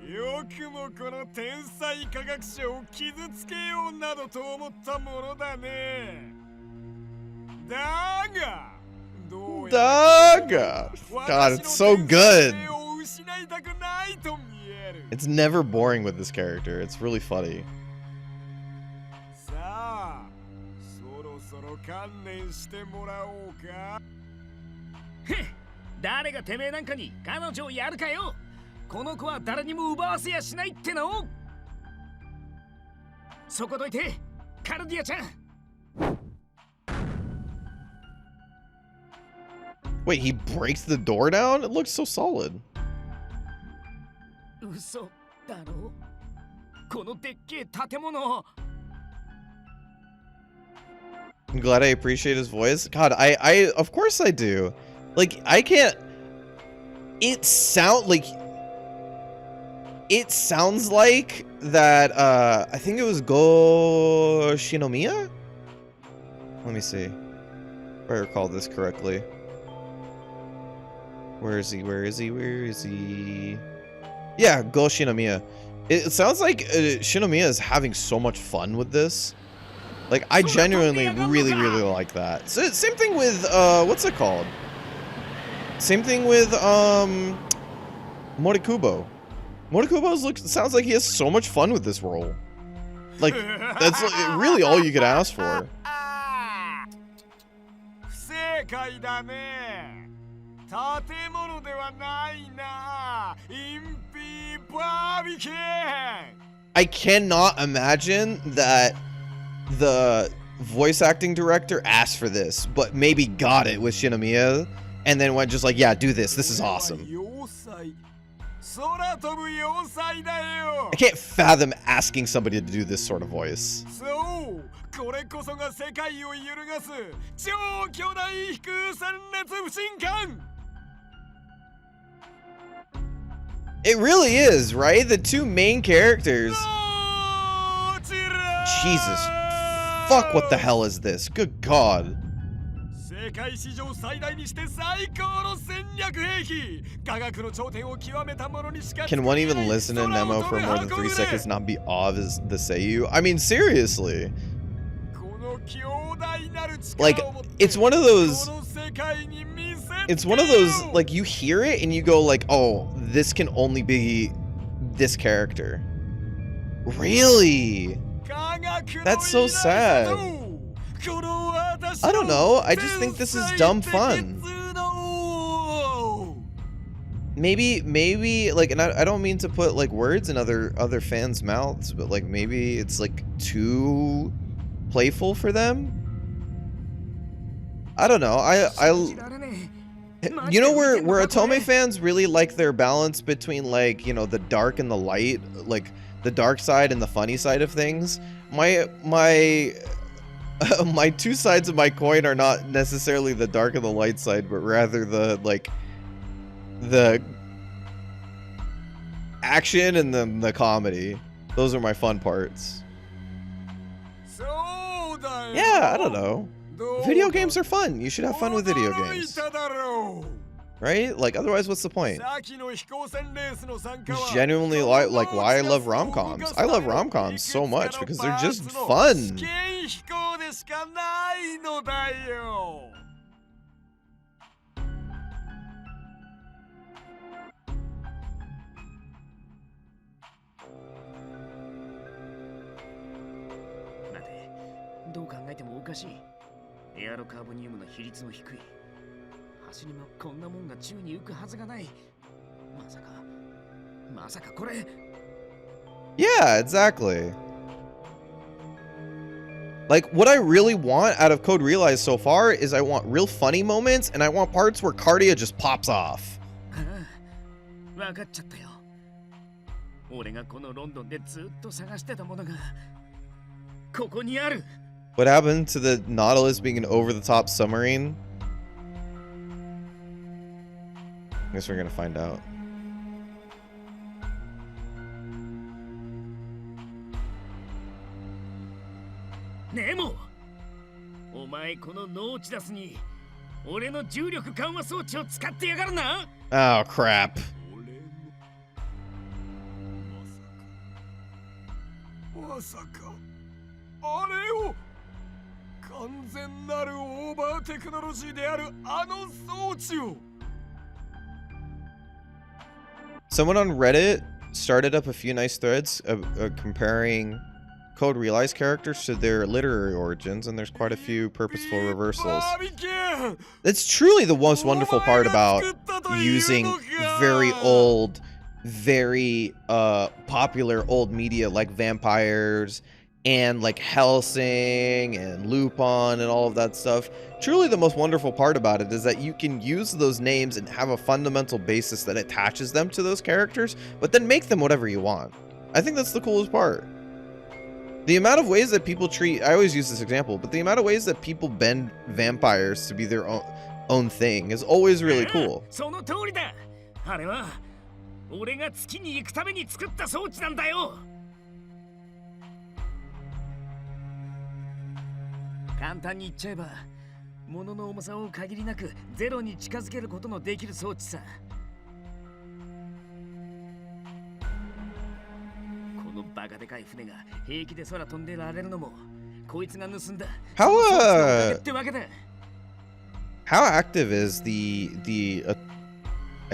よくもこの天才科学者を傷つけようなどと思ったものだね。だが、どうやら God, it's so good. 私の天才を失いたくないと見える。 It's never boring with this character. It's really funny. さあ、そろそろ観念してもらおうか。誰がてめえなんかに彼女をやるかよ。この子は誰にも奪わせやしないっての。そこどいて、カルディアちゃん。Wait, he breaks the door down? It looks so solid. 嘘だろ。このでっけえ建物。 I'm glad I appreciate his voice. God, of course I do. Like, I can't. It sounds like that. I think it was Go Shinomiya. Let me see. If I recall this correctly. Where is he? Where is he? Where is he? Yeah, Go Shinomiya. It sounds like Shinomiya is having so much fun with this. Like, I genuinely really like that. So, same thing with, what's it called? Same thing with, Morikubo. Morikubo sounds like he has so much fun with this role. Like, that's really all you could ask for. 不正解だね。建物ではないな。インピーバービキュー。 I cannot imagine that the voice acting director asked for this, but maybe got it with Shinomiya, and then went just like, yeah, do this. This is awesome. I can't fathom asking somebody to do this sort of voice. It really is, right? The two main characters. Jesus. Fuck, what the hell is this? Good God. Can one even listen to Nemo for more than 3 seconds not be awe of the Seiyu? I mean, seriously. Like, it's one of those, like, you hear it and you go like, oh, this can only be this character. Really? That's so sad. I don't know, I just think this is dumb fun. Maybe, like, and I don't mean to put, like, words in other fans' mouths, but, like, maybe it's, like, too playful for them? I don't know, you know where Otome fans really like their balance between, like, you know, the dark and the light, like, the dark side and the funny side of things? My two sides of my coin are not necessarily the dark and the light side, but rather the, like, the action and then the comedy. Those are my fun parts. Yeah, I don't know. Video games are fun. You should have fun with video games. Right? Like, otherwise, what's the point? Genuinely like why I love rom-coms. I love rom-coms so much because they're just fun. Yeah, exactly. Like, what I really want out of Code Realize so far is I want real funny moments, and I want parts where Cardia just pops off. What happened to the Nautilus being an over-the-top submarine? I guess we're gonna find out. Nemo! お前このノーチダスに俺の重力緩和装置を使ってやがるな。 Oh crap. まさかあれを完全なるオーバーテクノロジーであるあの装置を Someone on Reddit started up a few nice threads comparing Code Realize characters to their literary origins, and there's quite a few purposeful reversals. It's truly the most wonderful part about using very old, very popular old media like vampires and like Hellsing and Lupin and all of that stuff. Truly the most wonderful part about it is that you can use those names and have a fundamental basis that attaches them to those characters, but then make them whatever you want. I think that's the coolest part. The amount of ways that people treat, I always use this example, but the amount of ways that people bend vampires to be their own thing is always really cool. その通りだ。あれは俺が月に行くために作った装置なんだよ。簡単に言っちゃえば物の重さを限りなくゼロに近づけることのできる装置さ。このバカでかい船が平気で空飛んでられるのもこいつが盗んだ How ってわけだ。 how active is I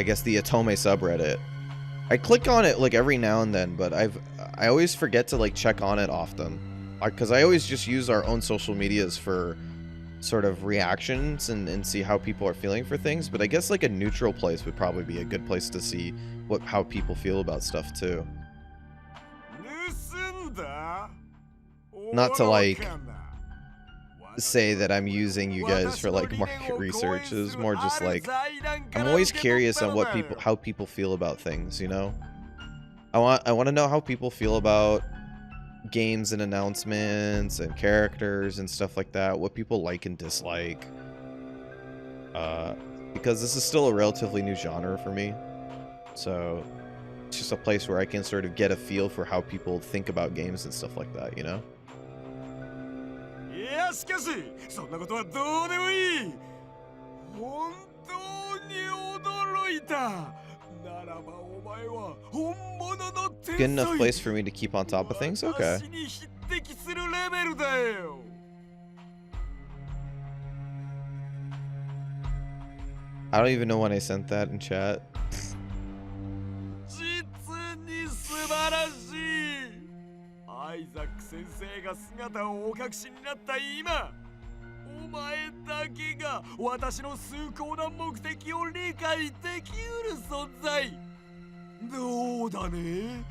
guess the Atome subreddit? I click on it like every now and then, but I always forget to like check on it often, because I always just use our own social medias for sort of reactions and see how people are feeling for things. But I guess like a neutral place would probably be a good place to see how people feel about stuff too. Not to like say that I'm using you guys for like market research. It's more just like I'm always curious on how people feel about things, you know? I want to know how people feel about games and announcements and characters and stuff like that, what people like and dislike. Because this is still a relatively new genre for me. So it's just a place where I can sort of get a feel for how people think about games and stuff like that, you know? いやしかしそんなことはどうでもいい。本当に驚いた。ならばお前は本物の天才。 Good enough place for me to keep on top of things? Okay. 私に匹敵するレベルだよ。I don't even know when I sent that in chat. 実に素晴らしい。アイザック先生が姿をお隠しになった今、お前だけが私の崇高な目的を理解できうる存在。どうだね。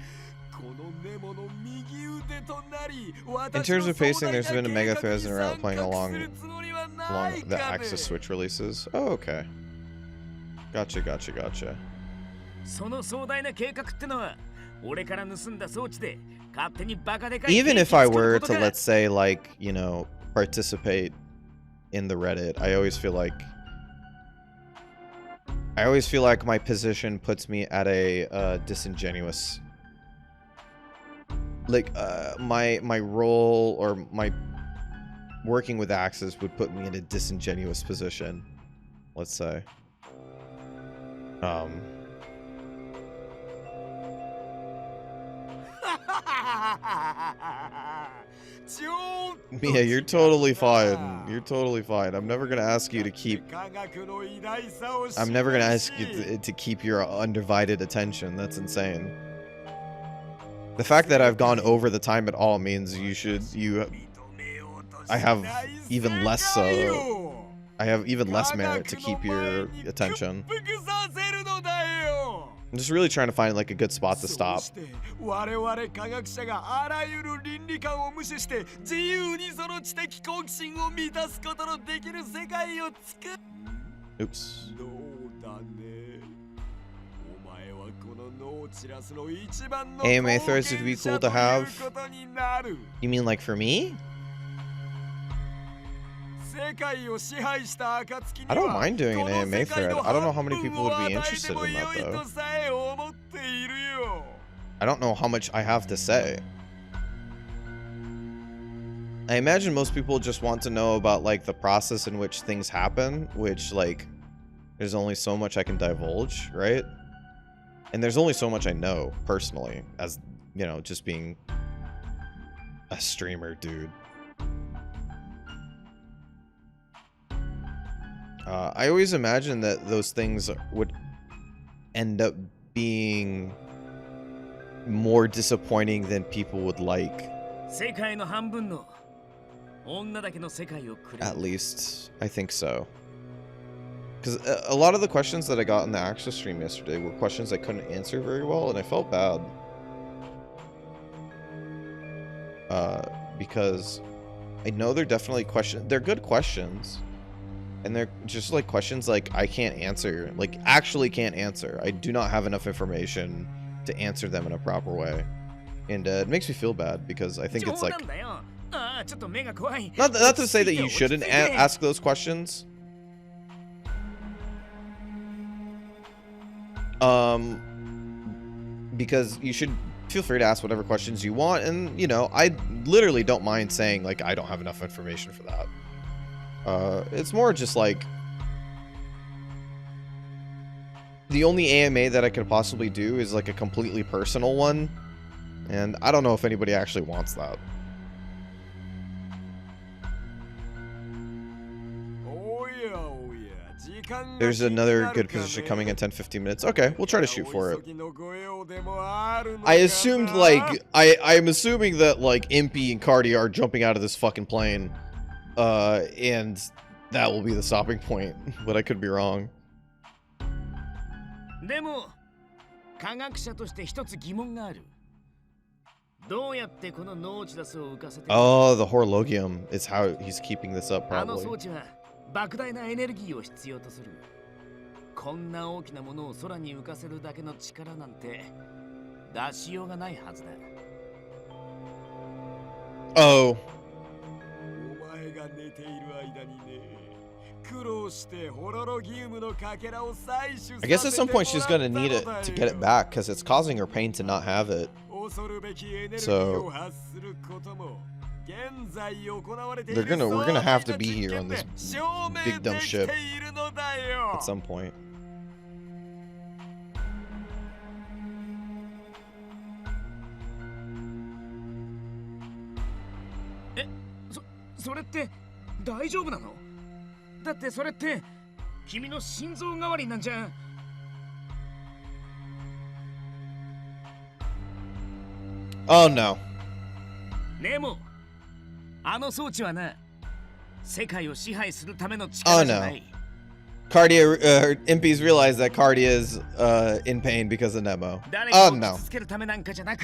このネモの右腕となり、 In terms of pacing, there's been a mega threads in a route playing along the Axis Switch releases. Oh, okay. Gotcha. その壮大な計画ってのは俺から盗んだ装置で勝手にバカでかい。 Even if I were to, let's say, like, you know, participate in the Reddit, I always feel like my position puts me at a disingenuous, like, my role or my working with Axis would put me in a disingenuous position, let's say. Mia, you're totally fine. You're totally fine. I'm never gonna ask you to keep. I'm never gonna ask you to keep your undivided attention. That's insane. The fact that I've gone over the time at all means I have even less merit to keep your attention. I'm just really trying to find like a good spot to stop. Oops. AMA threads would be cool to have. You mean like for me? I don't mind doing an AMA thread. I don't know how many people would be interested in that though. I don't know how much I have to say. I imagine most people just want to know about like the process in which things happen, which like there's only so much I can divulge, right? And there's only so much I know personally, as you know, just being a streamer dude. I always imagine that those things would end up being more disappointing than people would like. At least, I think so. Because a lot of the questions that I got in the actual stream yesterday were questions I couldn't answer very well, and I felt bad. Because I know they're definitely they're good questions. And they're just like questions like I can't answer, like actually can't answer. I do not have enough information to answer them in a proper way. And it makes me feel bad because I think it's like, not to say that you shouldn't ask those questions. Because you should feel free to ask whatever questions you want. And, you know, I literally don't mind saying like, I don't have enough information for that. It's more just like the only AMA that I could possibly do is like a completely personal one, and I don't know if anybody actually wants that. There's another good position coming in 10-15 minutes. Okay, we'll try to shoot for it. I assumed like I'm assuming that like Impey and Cardi are jumping out of this fucking plane, and that will be the stopping point. But I could be wrong. でも科学者として一つ疑問がある。どうやってこのノーチダスを浮かせて Oh, the Horologium is how he's keeping this up あの装 probably. 置は莫大なエネルギーを必要とする。こんな大きなものを空に浮かせるだけの力なんて出しようがないはずだ。Oh. お前が寝ている間にね、苦労してホロロギウムのかけらを採取 I guess at some point she's gonna need it to get it back because it's causing her pain to not have it. 恐るべきエネルギーを発することも現在行われている We're gonna have to be here on this 証明 big dumb でき ship ているのだよ at some point. それって大丈夫なの？だってそれって君の心臓代わりなんじゃ。Oh no. でもあの装置はな、世界を支配するための力じゃない。Cardia, Impey's realized that Cardia is in pain because of Nemo. 誰か Oh を no. 傷つけるためなんかじゃなく、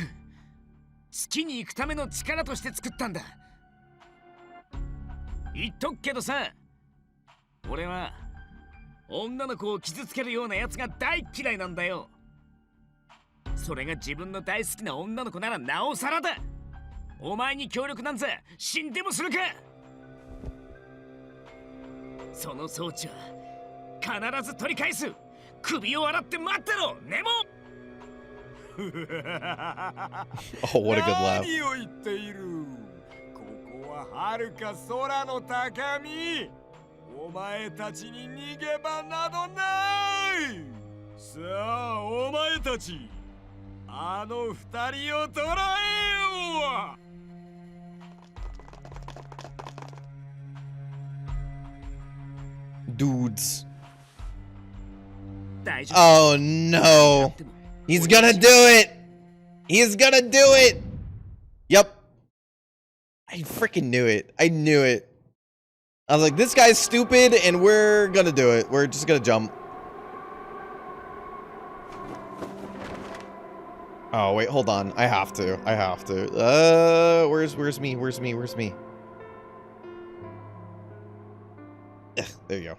月に行くための力として作ったんだ。言っとくけどさ、俺は女の子を傷つけるようなやつが大嫌いなんだよ。それが自分の大好きな女の子ならなおさらだ。お前に協力なんざ死んでもするか。その装置は必ず取り返す。首を洗って待ってろ、ネモ。Oh, what a good laugh. 何を言っている。ここは遥か空の高み。お前たちに逃げ場などない。さあお前たち、あの二人を捕らえよう。Dudes. 大丈夫。 Oh no. He's gonna do it. He's gonna do it. Yep. I freaking knew it. I knew it. I was like, this guy's stupid and we're gonna do it. We're just gonna jump. Oh, wait, hold on. I have to. I have to. Where's me? Where's me? Where's me? Ugh, there you go.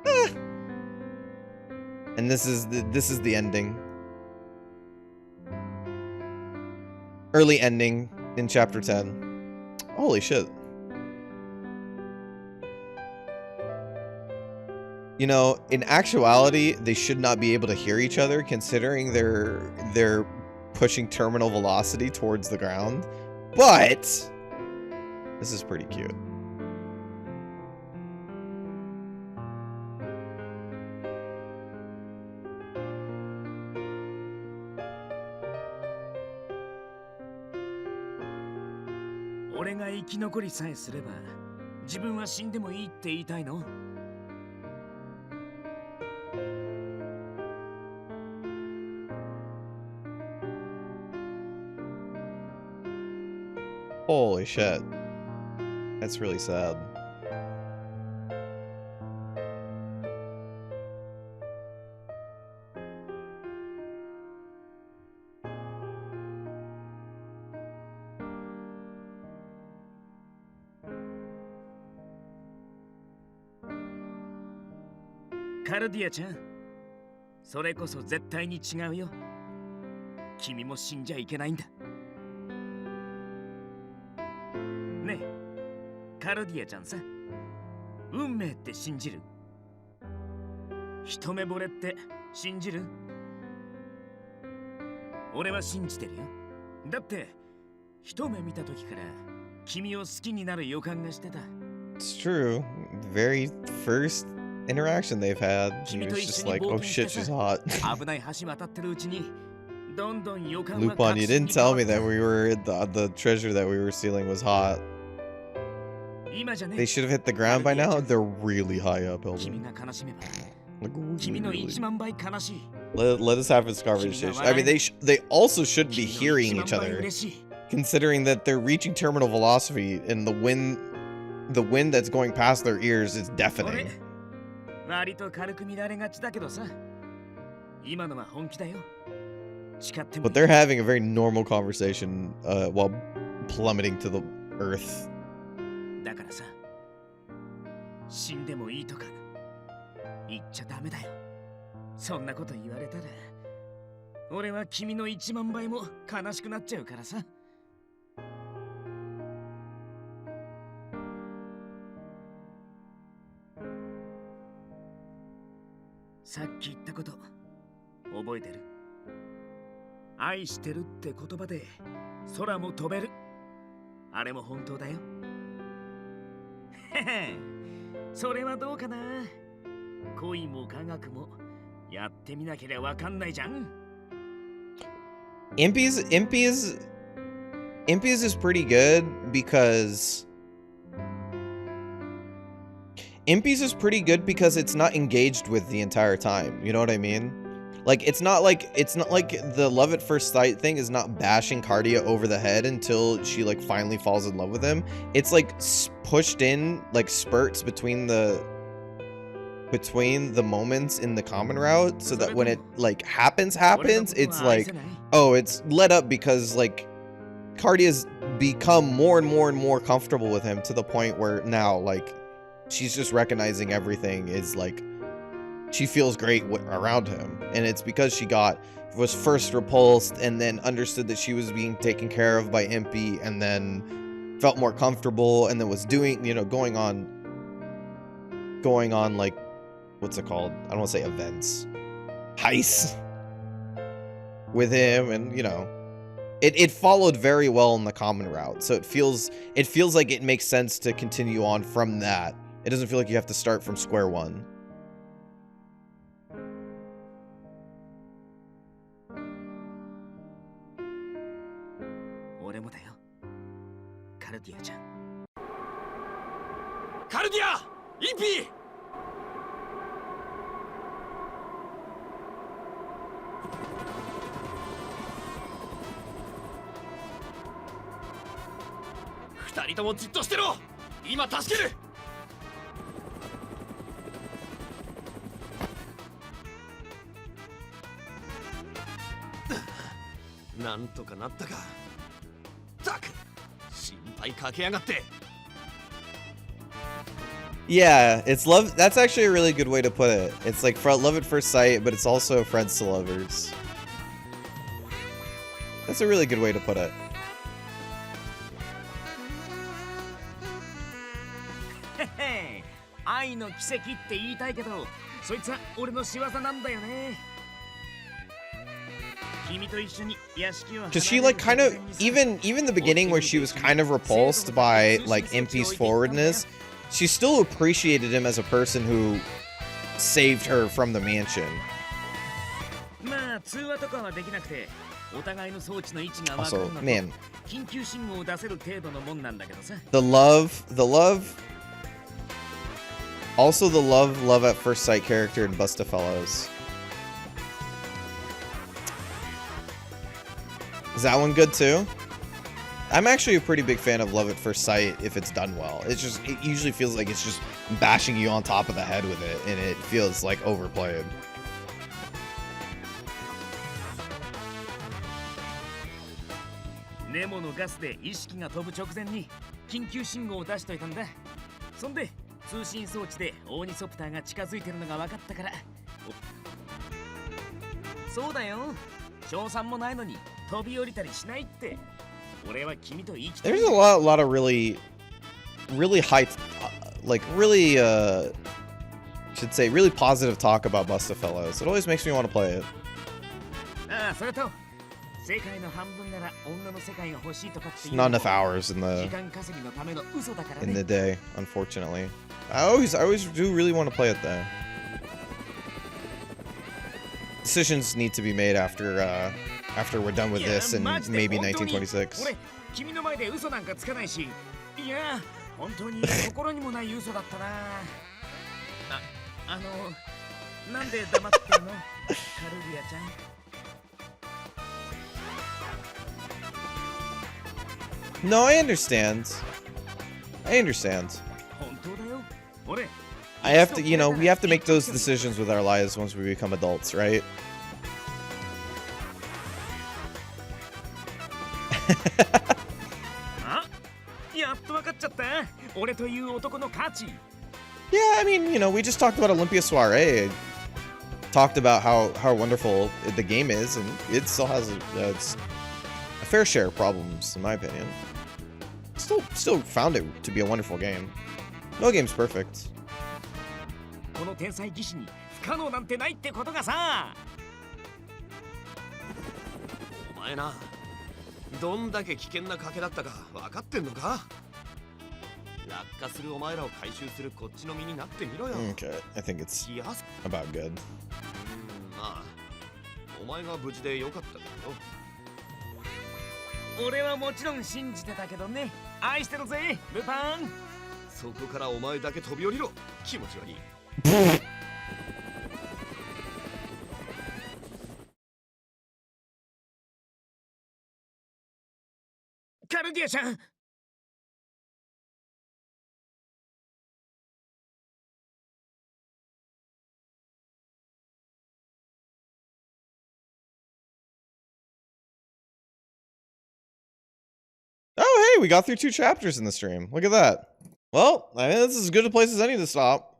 Ah. And this is the ending. Early ending in chapter 10. Holy shit. You know, in actuality, they should not be able to hear each other considering they're pushing terminal velocity towards the ground. But this is pretty cute.俺が生き残りさえすれば自分は死んでもいいって言いたいの？Holy shit. That's really sad. Cardia ちゃん、それこそ絶対に違うよ。君も死んじゃいけないんだ。ねえ、カルディアちゃんさ、運命って信じる？一目惚れって信じる？俺は信じてるよ。だって一目見た時から君を好きになる予感がしてた。 It's true. The very first interaction they've had, he was just like, oh shit, she's hot. 危ない橋渡ってるうちにどんどん予感は Lupin, you didn't tell me that 確信に we were the treasure that we were stealing was hot. 今じゃね They should have hit the ground by now. They're really high up, 君 Hilda. が悲しめば Like 君の really. 1万倍悲しい Let us have this conversation. I mean, they also should be 君の hearing 1 each 万倍 other, 嬉しい considering that they're reaching terminal velocity and the wind that's going past their ears is 俺 deafening. 割と軽く見られがちだけどさ今のは本気だよ誓ってもい But い they're having a very normal conversation while plummeting to the earth. だからさ死んでもいいとか言っちゃダメだよそんなこと言われたら俺は君の1万倍も悲しくなっちゃうからささっき言ったこと覚えてる愛してるって言葉で空も飛べるあれも本当だよへへそれはどうかな恋も科学もやってみなければわかんないじゃん Impey's is pretty good because Impey's is pretty good because it's not engaged with the entire time. You know what I mean? Like it's not like the love at first sight thing is not bashing Cardia over the head until she like finally falls in love with him. It's like pushed in like spurts between the moments in the common route so that when it like happens, it's like, oh, it's let up because like Cardia's become more and more comfortable with him to the point where now like she's just recognizing everything is like she feels great around him, and it's because she was first repulsed and then understood that she was being taken care of by Impey and then felt more comfortable and then was doing, you know, going on like, what's it called? I don't want to say events, heists with him, and you know, it followed very well in the common route, so it feels like it makes sense to continue on from that. It doesn't feel like you have to start from square one. 俺もだよカルディアちゃんカルディアインピー二人ともじっとしてろ今助けるなんとかなったかったく心配かけやがって Yeah, it's love. That's actually a really good way to put it. It's like love at first sight, but it's also friends to lovers. That's a really good way to put it. 愛の奇跡って言いたいけどそいつは俺の仕業なんだよね Because she like kind of even the beginning where she was kind of repulsed by like Impey's forwardness, she still appreciated him as a person who saved her from the mansion. Also, man, the love. Also, the love at first sight character in Bustafellows. Is that one good too? I'm actually a pretty big fan of love at first sight if it's done well. It usually feels like it's just bashing you on top of the head with it, and it feels like overplayed. Nemo のガスで意識が飛ぶ直前に緊急信号を出しといたんだ。そんで通信装置でオーニソプターが近づいてるのが分かったから。そうだよ。賞賛もないのに飛び降りたりしないって。俺は君と生きてる。 There's a lot of really high, like really should say really positive talk about Bustafellows. It always makes me want to play it. ああ、それと世界の半分なら女の世界が欲しいとかっていう Not enough hours in 時間稼ぎのための嘘だから the ね day, unfortunately. I always do really want to play it though. Decisions need to be made after we're done with this and maybe 1926. 俺君の前で嘘なんかつかないし、いや本当に心にもない嘘だったな。なんで黙ってんのカルビアちゃん。 No, I understand. I understand. 本当だよ。俺 I have to, you know, we have to make those decisions with our lives once we become adults, right? あ、やっと分かっちゃった。俺という男の価値。 Yeah, I mean, you know, we just talked about Olympia Soiree. Talked about how wonderful the game is, and it still has a fair share of problems, in my opinion. Still found it to be a wonderful game. No game's perfect. この天才技師に不可能なんてないってことがさ。お前な、どんだけ危険な賭けだったか分かってんのか？落下するお前らを回収するこっちの身になってみろよ。 Okay, I think it's いや、about good. まあ、お前が無事でよかったけどよ。俺はもちろん信じてたけどね。愛してるぜ、ルパン。そこからお前だけ飛び降りろ。気持ち悪い。カルディアちゃん。 Oh, hey, we got through 2 chapters in the stream. Look at that. Well, I mean, this is as good a place as any to stop.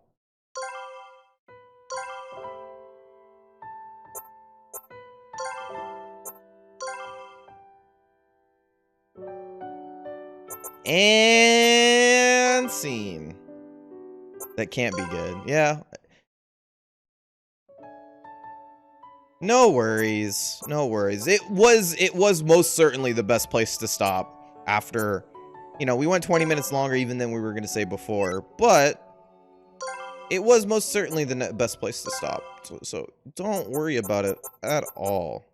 And scene. That can't be good. Yeah. No worries. No worries. It was most certainly the best place to stop after, you know, we went 20 minutes longer even than we were going to say before, but it was most certainly the best place to stop. So don't worry about it at all.